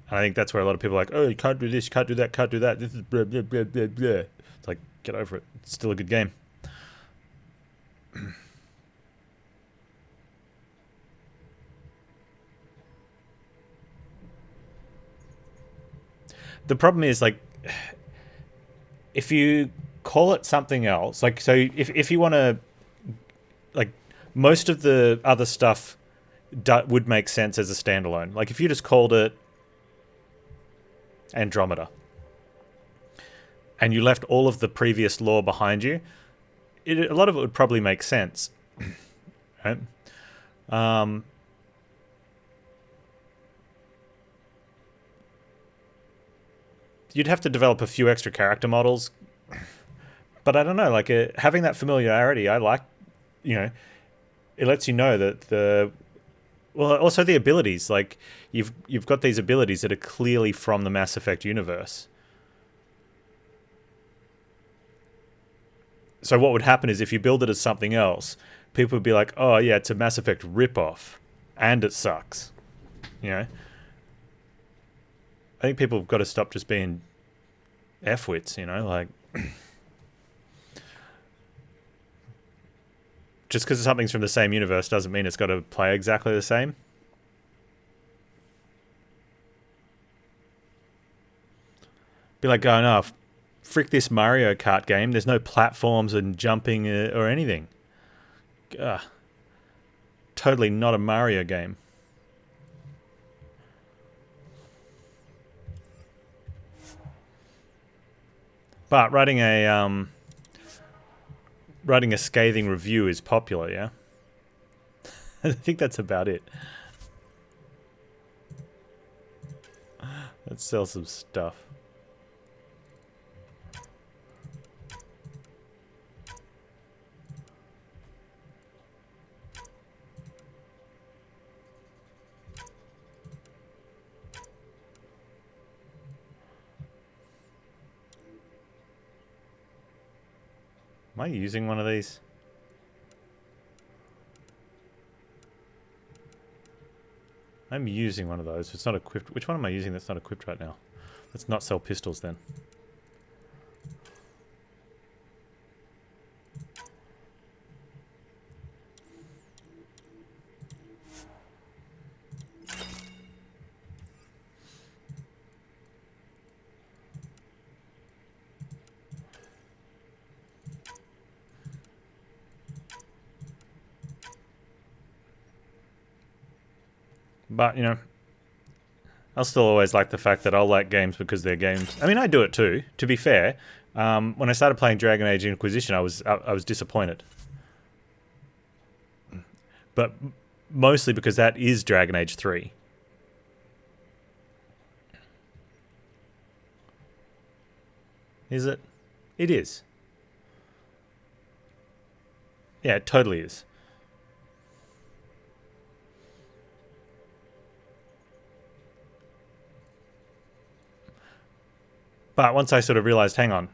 Speaker 1: And I think that's where a lot of people are like, oh, you can't do this, you can't do that, can't do that. This is blah, blah, blah, blah, blah. It's like, get over it. It's still a good game. The problem is, like, if you call it something else, like, so if you want to, like, most of the other stuff would make sense as a standalone. Like, if you just called it Andromeda and you left all of the previous lore behind you, a lot of it would probably make sense. Right? You'd have to develop a few extra character models, but I don't know, like, having that familiarity, I like, you know, it lets you know that well, also the abilities, like, you've got these abilities that are clearly from the Mass Effect universe. So what would happen is if you build it as something else, people would be like, oh yeah, it's a Mass Effect ripoff, and it sucks, you know? I think people have got to stop just being F-wits, you know, like... just because something's from the same universe doesn't mean it's got to play exactly the same. Be like going, oh, frick this Mario Kart game. There's no platforms and jumping or anything. Totally not a Mario game. But writing a scathing review is popular, yeah? I think that's about it. Let's sell some stuff. Am I using one of these? I'm using one of those. It's not equipped. Which one am I using that's not equipped right now? Let's not sell pistols then. But, you know, I'll still always like the fact that I'll like games because they're games. I mean, I do it too, to be fair. When I started playing Dragon Age Inquisition, I was disappointed. But mostly because that is Dragon Age 3. Is it? It is. Yeah, it totally is. But once I sort of realized, hang on,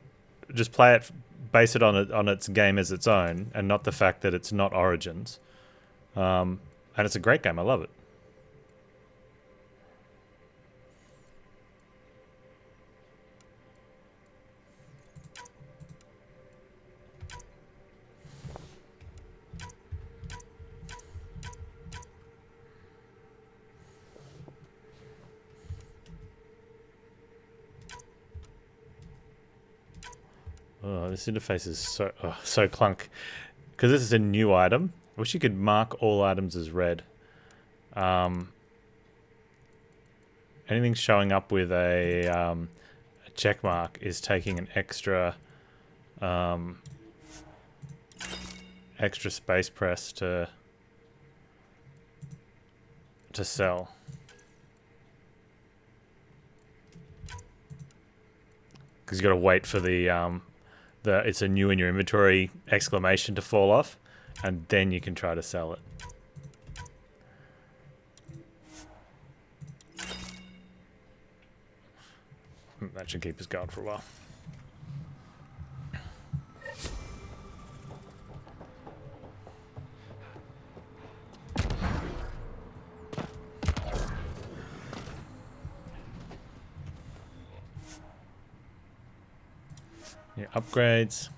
Speaker 1: just play it, base it on its game as its own, and not the fact that it's not Origins. And it's a great game. I love it. Oh, this interface is so clunk. Because this is a new item. I wish you could mark all items as red. Anything showing up with a check mark is taking an extra extra space press to sell. because you got to wait for the it's a new in your inventory exclamation to fall off, and then you can try to sell it. That should keep us going for a while. Yeah, upgrades.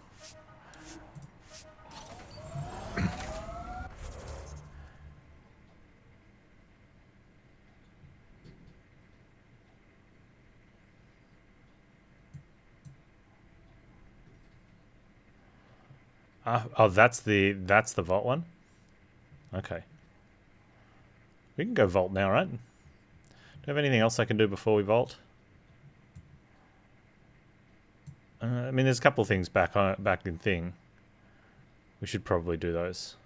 Speaker 1: Oh, that's the vault one. Okay, we can go vault now, right? Do I have anything else I can do before we vault? I mean, there's a couple of things back in thing. We should probably do those.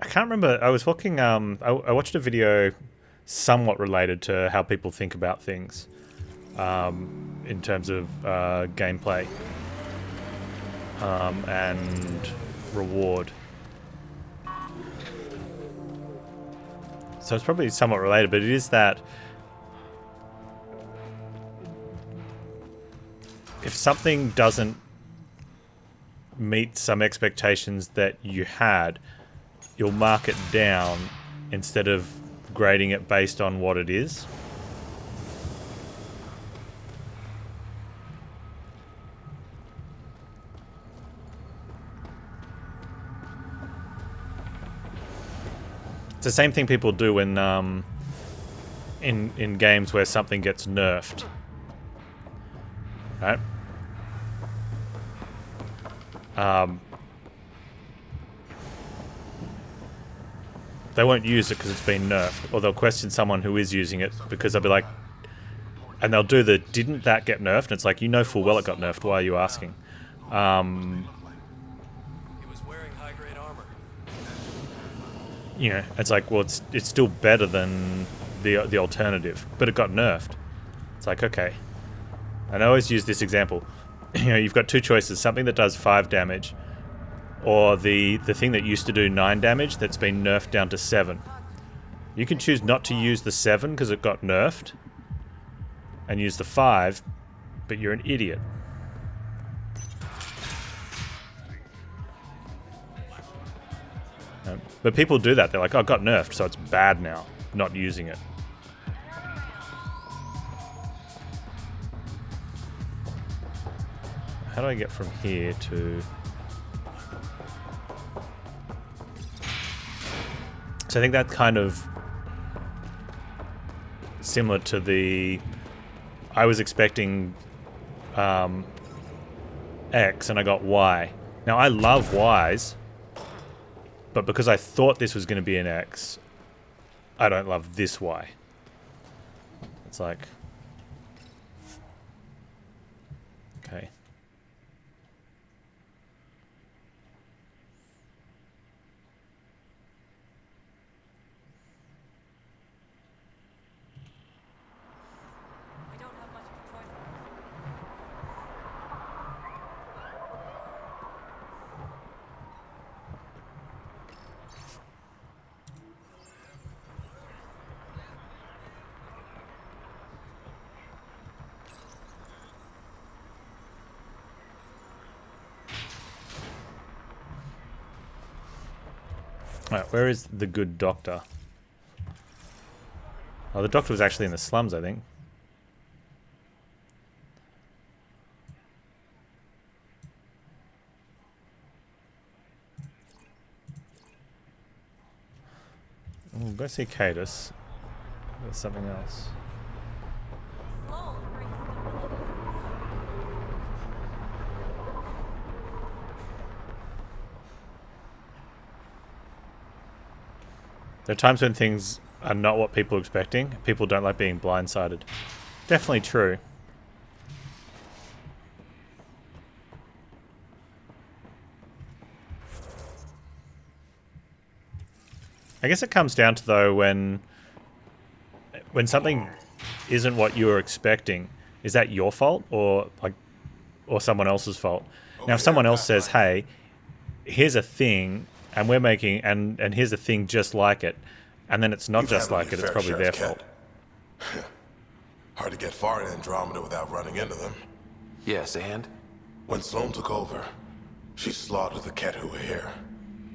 Speaker 1: I can't remember. I was watching. I watched a video somewhat related to how people think about things in terms of gameplay and reward. So it's probably somewhat related, but it is that if something doesn't meet some expectations that you had, you'll mark it down instead of grading it based on what it is. It's the same thing people do when in games where something gets nerfed, right? They won't use it because it's been nerfed, or they'll question someone who is using it because they'll be like, and they'll do the "didn't that get nerfed?" And it's like, you know full well it got nerfed. Why are you asking?
Speaker 4: He was wearing high-grade armor.
Speaker 1: You know, it's like, well, it's still better than the alternative, but it got nerfed. It's like, okay. And I always use this example. You know, you've got two choices: something that does 5 damage, or the thing that used to do 9 damage that's been nerfed down to 7. You can choose not to use the 7 because it got nerfed, and use the 5, but you're an idiot. But people do that. They're like, oh, it got nerfed, so it's bad now, not using it. How do I get from here to... So I think that's kind of similar to the... I was expecting X and I got Y. Now I love Ys, but because I thought this was going to be an X, I don't love this Y. It's like... Okay. Alright, where is the good doctor? Oh, the doctor was actually in the slums, I think. We'll go see Cadus. There's something else. There are times when things are not what people are expecting. People don't like being blindsided. Definitely true. I guess it comes down to, though, when something isn't what you were expecting, is that your fault or someone else's fault? Now, if someone else says, "Hey, here's a thing, and we're making and here's a thing just like it," and then it's not just like it, it's probably their fault.
Speaker 5: Hard to get far in Andromeda without running into them.
Speaker 6: Yes, and?
Speaker 5: When Sloane took over, she slaughtered the Ket who were here.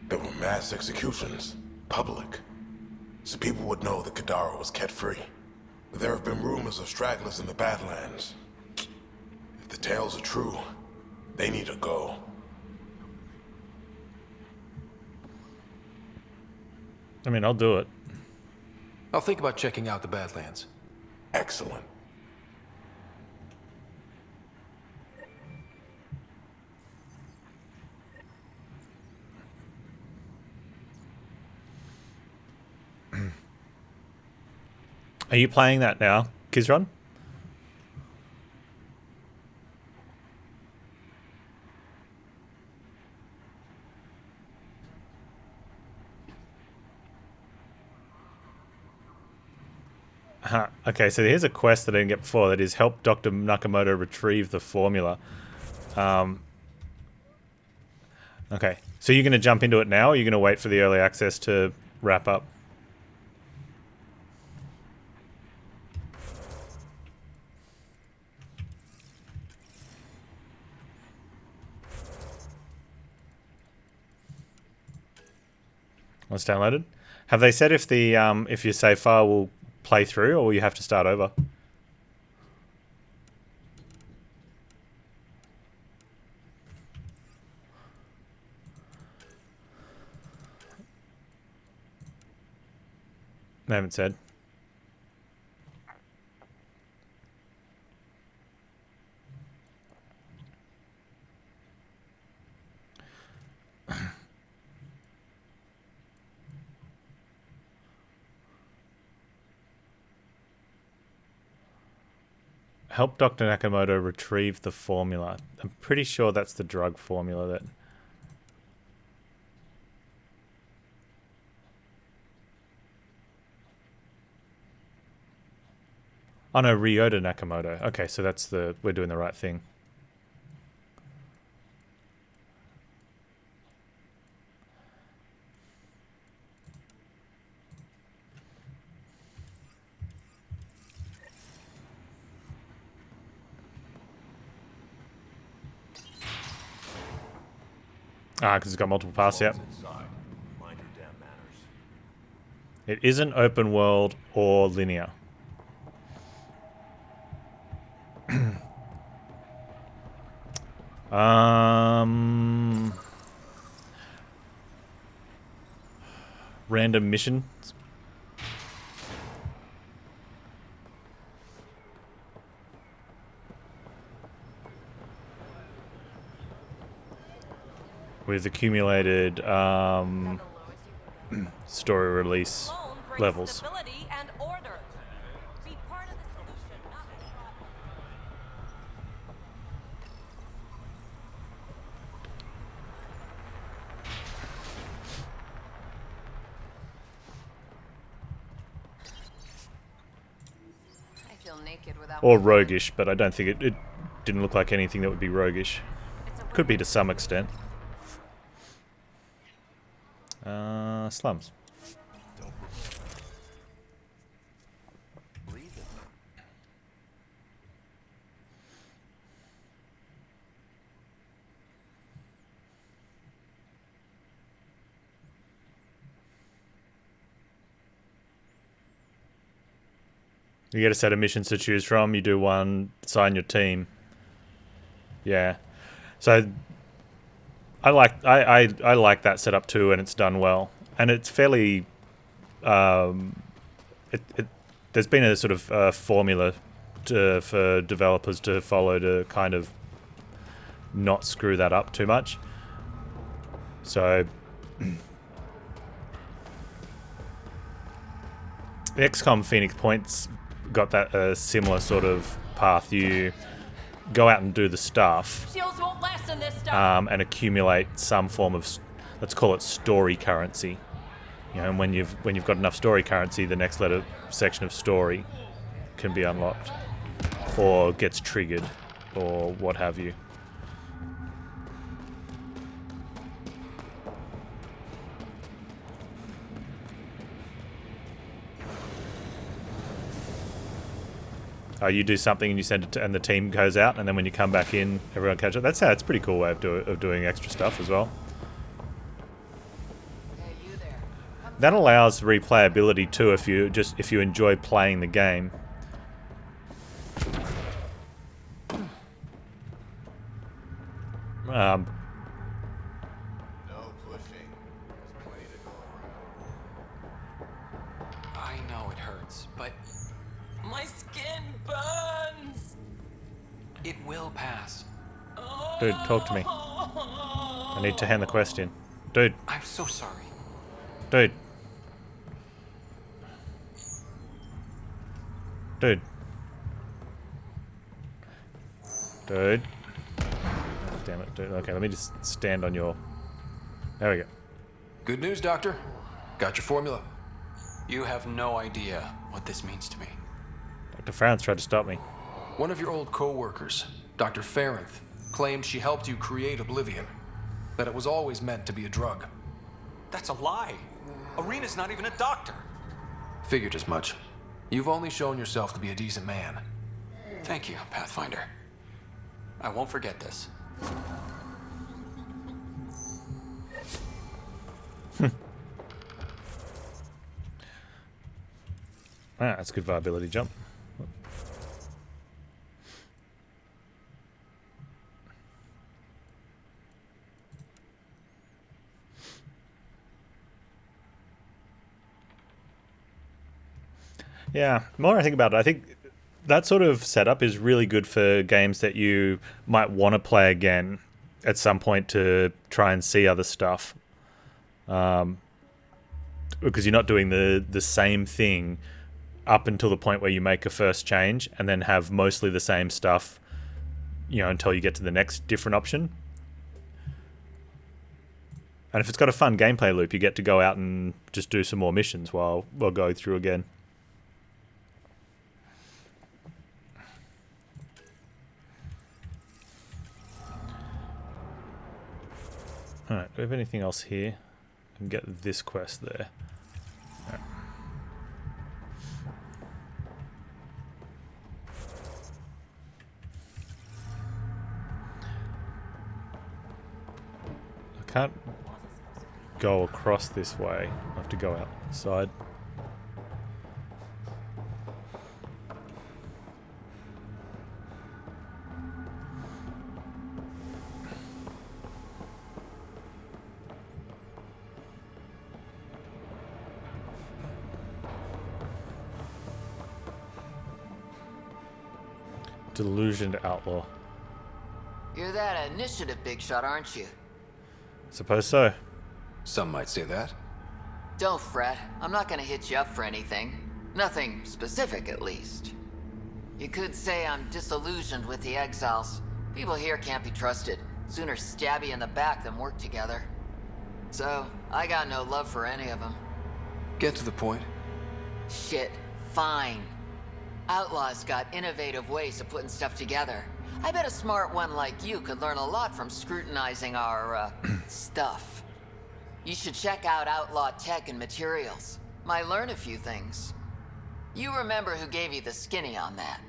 Speaker 5: There were mass executions, public. So people would know that Kadara was Ket-free. But there have been rumors of stragglers in the Badlands. If the tales are true, they need to go.
Speaker 1: I mean, I'll do it.
Speaker 6: I'll think about checking out the Badlands.
Speaker 5: Excellent.
Speaker 1: Are you playing that now, Kizron? Okay, so here's a quest that I didn't get before. That is, help Dr. Nakamoto retrieve the formula. Okay, so you're going to jump into it now, or are you going to wait for the early access to wrap up? Well, it's downloaded. Have they said if the if your save file will play through, or will you have to start over? They haven't said. Help Dr. Nakamoto retrieve the formula. I'm pretty sure that's the drug formula that... Oh no, Ryota Nakamoto. Okay, so that's the... We're doing the right thing. Ah, because it's got multiple paths, yep. It isn't open world or linear. Random mission. With accumulated story release levels. Or roguish, but I don't think it didn't look like anything that would be roguish. Could be to some extent. Slums. You get a set of missions to choose from. You do one, assign your team. Yeah. So I like that setup too, and it's done well. And it's fairly there's been a sort of formula for developers to follow to kind of not screw that up too much. So XCOM Phoenix Point's got that similar sort of path. You go out and do the stuff,
Speaker 3: Shields won't last in this stuff.
Speaker 1: and accumulate some form of, let's call it story currency. You know, and when you've got enough story currency, the next section of story can be unlocked, or gets triggered, or what have you. You do something and you send it to, and the team goes out, and then when you come back in, everyone catches up. That's a pretty cool way of doing extra stuff as well. That allows replayability too if you enjoy playing the game.
Speaker 5: No pushing. There's plenty to go around.
Speaker 6: I know it hurts, but
Speaker 7: My skin burns.
Speaker 6: it will pass.
Speaker 1: Dude, talk to me. I need to hand the quest in. Dude.
Speaker 6: I'm so sorry.
Speaker 1: Dude. Dude. Dude. Oh, damn it, dude. Okay, let me just stand on your... There we go.
Speaker 6: Good news, Doctor. Got your formula. You have no idea what this means to me.
Speaker 1: Dr. Franz tried to stop me.
Speaker 6: One of your old co-workers, Dr. Farrenth, claimed she helped you create Oblivion. That it was always meant to be a drug.
Speaker 10: That's a lie. Arena's not even a doctor.
Speaker 6: Figured as much. You've only shown yourself to be a decent man.
Speaker 10: Thank you, Pathfinder. I won't forget this.
Speaker 1: Ah, that's a good viability jump. Yeah, the more I think about it, I think that sort of setup is really good for games that you might want to play again at some point to try and see other stuff. Because you're not doing the same thing up until the point where you make a first change and then have mostly the same stuff, you know, until you get to the next different option. And if it's got a fun gameplay loop, you get to go out and just do some more missions while going through again. Alright, do we have anything else here? I can get this quest there. Right. I can't go across this way. I have to go outside. Delusioned outlaw.
Speaker 11: You're that initiative big shot, aren't you?
Speaker 1: Suppose so.
Speaker 6: Some might say that.
Speaker 11: Don't fret. I'm not gonna hit you up for anything. Nothing specific, at least. You could say I'm disillusioned with the exiles. People here can't be trusted. Sooner stab you in the back than work together. So, I got no love for any of them.
Speaker 6: Get to the point.
Speaker 11: Shit. Fine. Outlaws got innovative ways of putting stuff together. I bet a smart one like you could learn a lot from scrutinizing our, stuff. You should check out Outlaw Tech and Materials. Might learn a few things. You remember who gave you the skinny on that?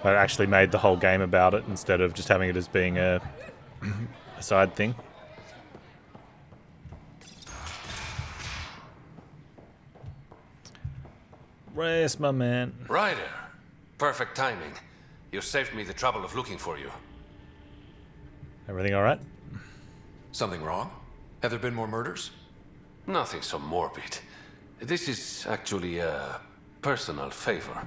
Speaker 1: I actually made the whole game about it instead of just having it as being a side thing. Where's my man?
Speaker 8: Ryder, perfect timing. You saved me the trouble of looking for you.
Speaker 1: Everything alright?
Speaker 6: Something wrong? Have there been more murders?
Speaker 8: Nothing so morbid. This is actually a personal favor.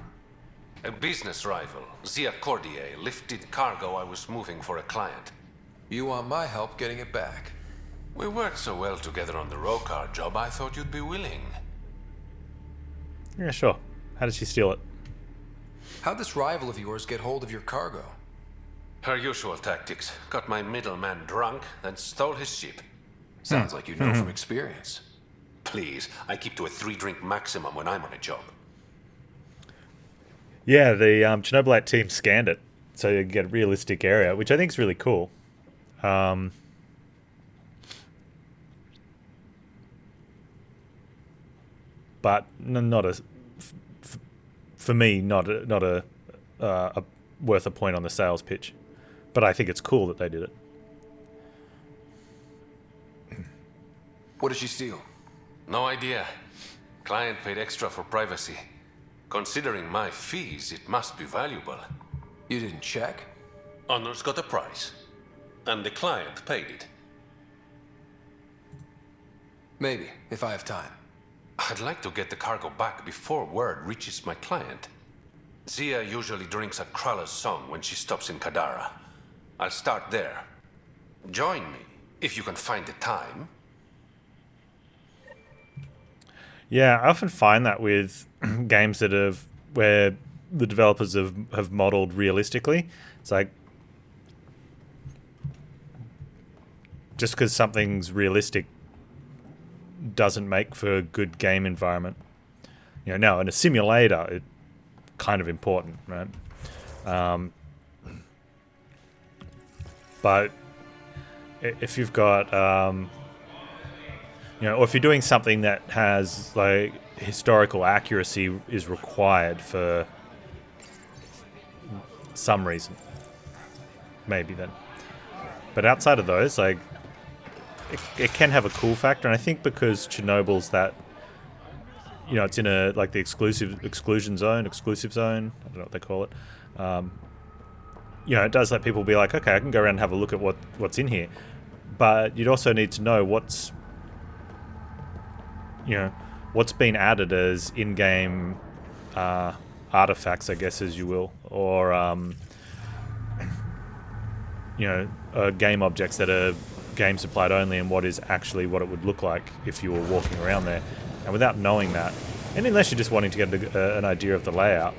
Speaker 8: A business rival, Zia Cordier, lifted cargo I was moving for a client.
Speaker 6: You want my help getting it back?
Speaker 8: We worked so well together on the Rokar job, I thought you'd be willing.
Speaker 1: Yeah, sure. How did she steal it?
Speaker 6: How'd this rival of yours get hold of your cargo?
Speaker 8: Her usual tactics. Got my middleman drunk, then stole his ship. Sounds like you know from experience. Please, I keep to a 3-drink maximum when I'm on a job.
Speaker 1: Yeah, the Chernobylite team scanned it, so you get a realistic area, which I think is really cool. But not a, for me, not a worth a point on the sales pitch. But I think it's cool that they did it.
Speaker 6: What did she steal?
Speaker 8: No idea. Client paid extra for privacy. Considering my fees, it must be valuable.
Speaker 6: You didn't check?
Speaker 8: Honor's got a price. And the client paid it.
Speaker 6: Maybe, if I have time.
Speaker 8: I'd like to get the cargo back before word reaches my client. Zia usually drinks at Krala's Song when she stops in Kadara. I'll start there. Join me, if you can find the time.
Speaker 1: Yeah, I often find that with games that have where the developers have modeled realistically. It's like just because something's realistic doesn't make for a good game environment. You know, now in a simulator, it's kind of important, right? But if you've got you know, or if you're doing something that has like historical accuracy is required for some reason, maybe then. But outside of those, like it can have a cool factor, and I think because Chernobyl's that, you know, it's in a like the exclusive zone. I don't know what they call it. You know, it does let people be like, okay, I can go around and have a look at what's in here, but you'd also need to know what's been added as in-game artifacts, I guess, as you will, or you know, game objects that are game supplied only, and what is actually what it would look like if you were walking around there. And without knowing that, and unless you're just wanting to get an idea of the layout,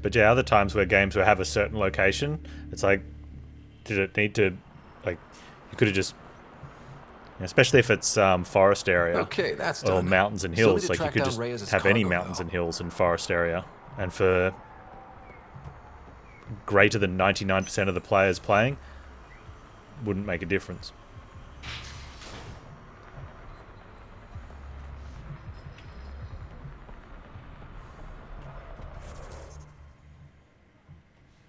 Speaker 1: but yeah, other times where games will have a certain location, it's like, did it need to, like, you could have just, you know, especially if it's forest area,
Speaker 6: okay, that's
Speaker 1: or
Speaker 6: done.
Speaker 1: mountains and
Speaker 6: Still need
Speaker 1: hills,
Speaker 6: to
Speaker 1: like you
Speaker 6: track
Speaker 1: could
Speaker 6: down
Speaker 1: just
Speaker 6: Reyes'
Speaker 1: have any
Speaker 6: cargo
Speaker 1: mountains
Speaker 6: now.
Speaker 1: and hills and forest area, and for greater than 99% of the players playing, wouldn't make a difference.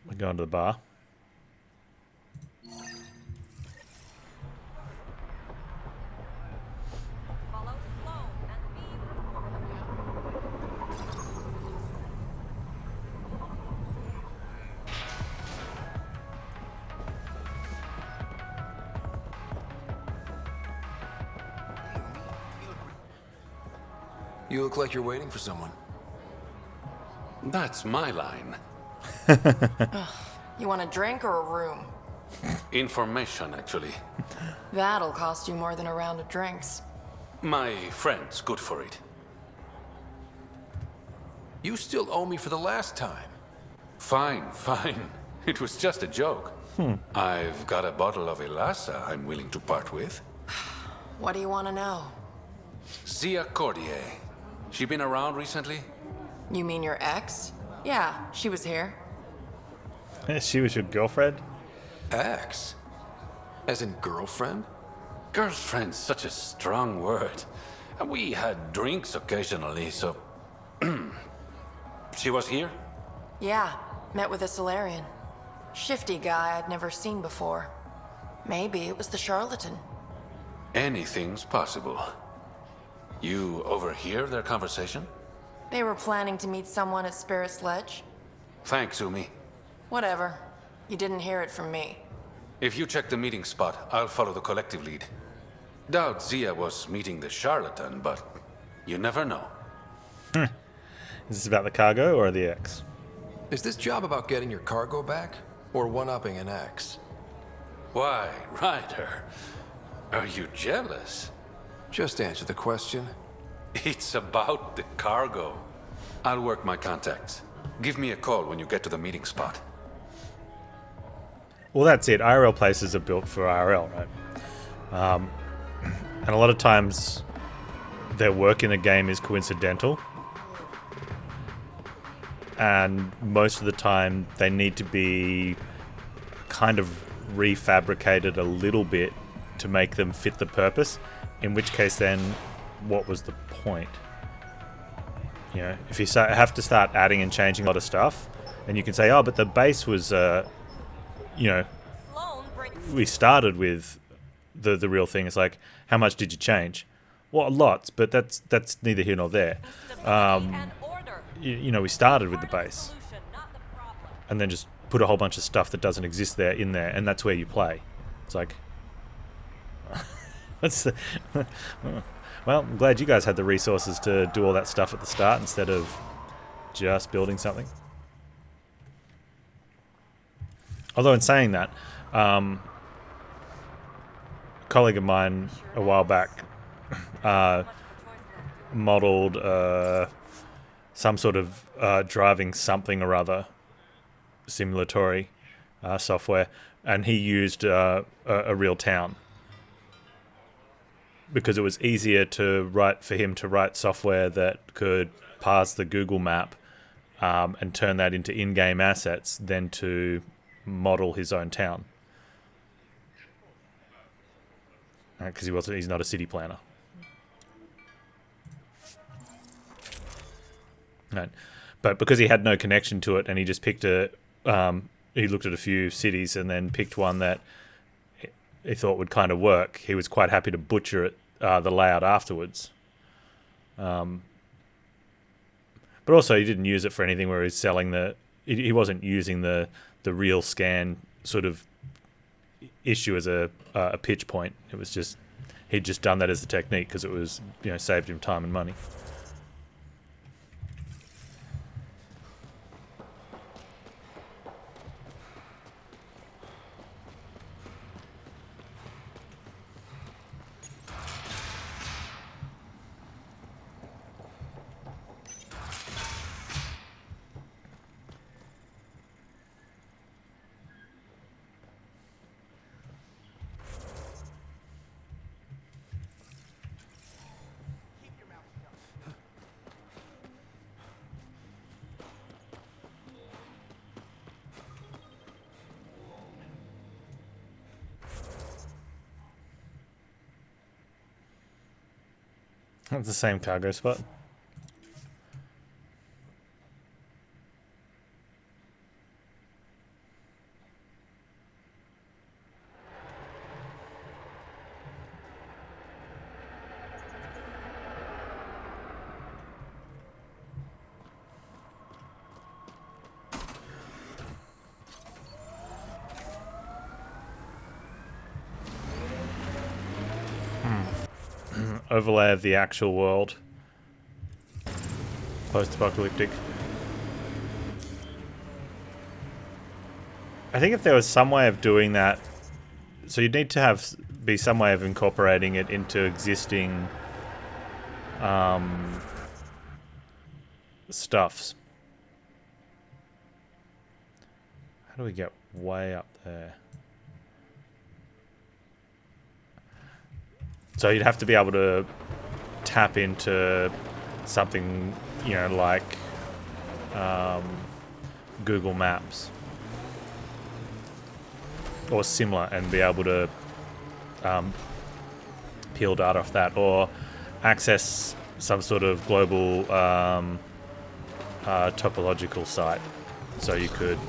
Speaker 1: We're going to the bar.
Speaker 6: You look like you're waiting for someone.
Speaker 8: That's my line.
Speaker 12: You want a drink or a room?
Speaker 8: Information, actually.
Speaker 12: That'll cost you more than a round of drinks.
Speaker 8: My friend's good for it.
Speaker 6: You still owe me for the last time.
Speaker 8: Fine, fine. It was just a joke. I've got a bottle of Elasa I'm willing to part with.
Speaker 12: What do you want to know?
Speaker 8: Zia Cordier. She been around recently?
Speaker 12: You mean your ex? Yeah, she was here.
Speaker 1: She was your girlfriend?
Speaker 6: Ex? As in girlfriend?
Speaker 8: Girlfriend's such a strong word. And we had drinks occasionally, so... She was here?
Speaker 12: Yeah, met with a Solarian. Shifty guy I'd never seen before. Maybe it was the charlatan.
Speaker 8: Anything's possible. You overhear their conversation?
Speaker 12: They were planning to meet someone at Spirit's Ledge?
Speaker 8: Thanks, Umi.
Speaker 12: Whatever. You didn't hear it from me.
Speaker 8: If you check the meeting spot, I'll follow the collective lead. Doubt Zia was meeting the charlatan, but you never know.
Speaker 1: Is this about the cargo or the X?
Speaker 6: Is this job about getting your cargo back, or one-upping an X?
Speaker 8: Why, Ryder? Are you jealous?
Speaker 6: Just answer the question.
Speaker 8: It's about the cargo. I'll work my contacts. Give me a call when you get to the meeting spot.
Speaker 1: Well, that's it. IRL places are built for IRL, right? And a lot of times their work in a game is coincidental. And most of the time they need to be kind of refabricated a little bit to make them fit the purpose. In which case then, what was the point? You know, if you have to start adding and changing a lot of stuff, and you can say, oh, but the base was, you know, we started with the real thing. It's like, how much did you change? Well, lots, but that's neither here nor there. You know, we started with the base, and then just put a whole bunch of stuff that doesn't exist there in there, and that's where you play. It's like, what's the? Well, I'm glad you guys had the resources to do all that stuff at the start instead of just building something. Although in saying that, a colleague of mine a while back modeled some sort of driving something or other simulatory software, and he used a real town because it was easier for him to write software that could parse the Google map and turn that into in-game assets than to model his own town, because he's not a city planner. Right. But because he had no connection to it, and he just picked he looked at a few cities and then picked one that he thought would kind of work, he was quite happy to butcher it, the layout afterwards. But also he didn't use it for anything where he's selling he wasn't using the real scan sort of issue as a pitch point. It was just, he'd just done that as the technique because it was, you know, saved him time and money. That's the same cargo spot. Overlay of the actual world. Post-apocalyptic. I think if there was some way of doing that, so you'd need to be some way of incorporating it into existing stuffs. How do we get way up there? So you'd have to be able to tap into something, you know, like Google Maps or similar, and be able to peel data off that, or access some sort of global topological site, so you could,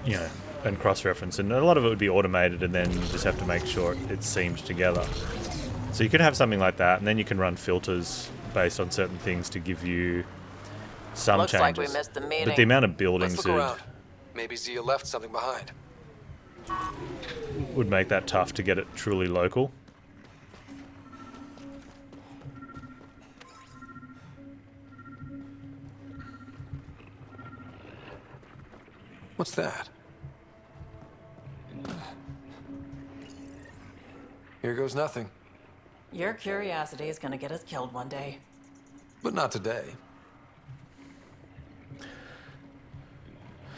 Speaker 1: you know, and cross-reference, and a lot of it would be automated, and then you just have to make sure it's seamed together. So you can have something like that, and then you can run filters based on certain things to give you some
Speaker 3: Looks
Speaker 1: changes.
Speaker 3: like we missed the meeting.
Speaker 1: But the amount of buildings
Speaker 6: Let's look around. Maybe Zia left something behind.
Speaker 1: would make that tough to get it truly local.
Speaker 6: What's that? Here goes nothing.
Speaker 7: Your curiosity is gonna get us killed one day.
Speaker 6: But not today.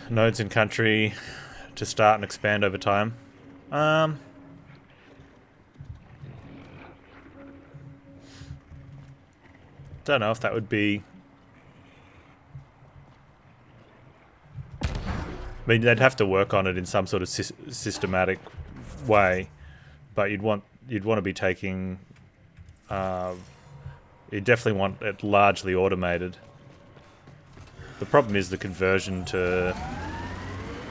Speaker 1: Nodes in country to start and expand over time. Don't know if that would be... I mean, they'd have to work on it in some sort of systematic way, but you'd want to be taking... you definitely want it largely automated. The problem is the conversion to...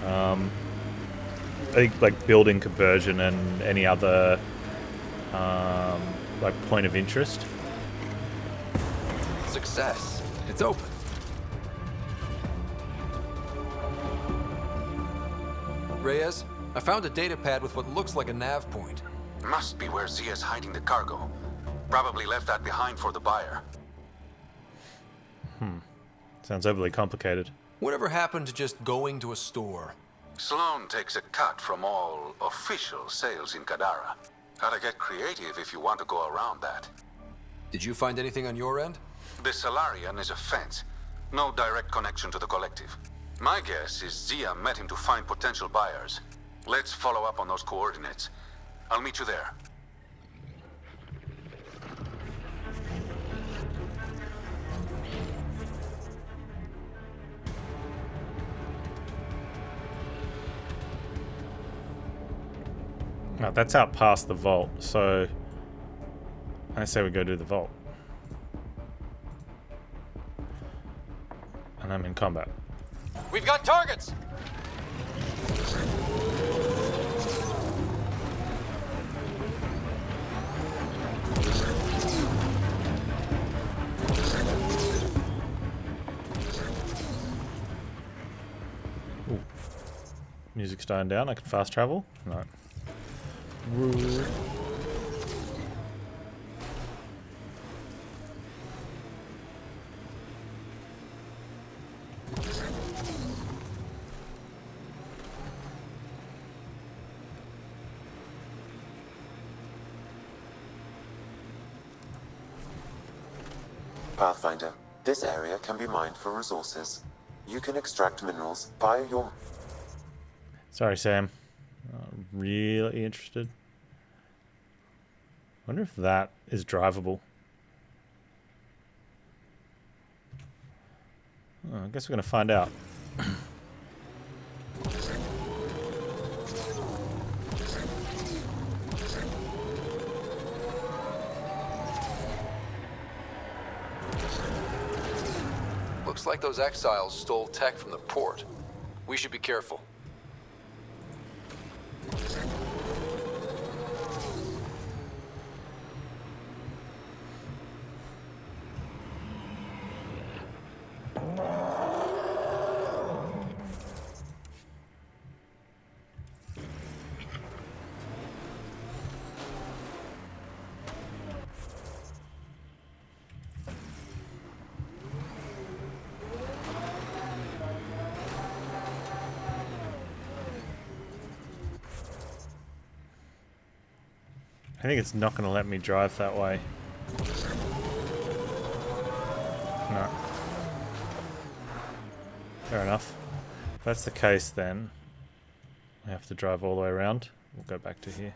Speaker 1: I think like building conversion and any other like point of interest.
Speaker 6: Success. It's open. Reyes, I found a data pad with what looks like a nav point.
Speaker 8: Must be where Zia's hiding the cargo. Probably left that behind for the buyer.
Speaker 1: Sounds overly complicated.
Speaker 6: Whatever happened to just going to a store?
Speaker 8: Sloan takes a cut from all official sales in Kadara. Gotta get creative if you want to go around that.
Speaker 6: Did you find anything on your end?
Speaker 8: The Salarian is a fence. No direct connection to the collective. My guess is Zia met him to find potential buyers. Let's follow up on those coordinates. I'll meet you there.
Speaker 1: No, that's out past the vault, so I say we go do the vault. And I'm in combat.
Speaker 4: We've got targets!
Speaker 1: Ooh. Music's dying down. I can fast travel? No.
Speaker 2: Pathfinder, this area can be mined for resources. You can extract minerals via your...
Speaker 1: Sorry, Sam. Really interested. Wonder if that is drivable. Oh, I guess we're going to find out.
Speaker 6: Looks like those exiles stole tech from the port. We should be careful.
Speaker 1: I think it's not going to let me drive that way. No. Fair enough. If that's the case, then I have to drive all the way around. We'll go back to here.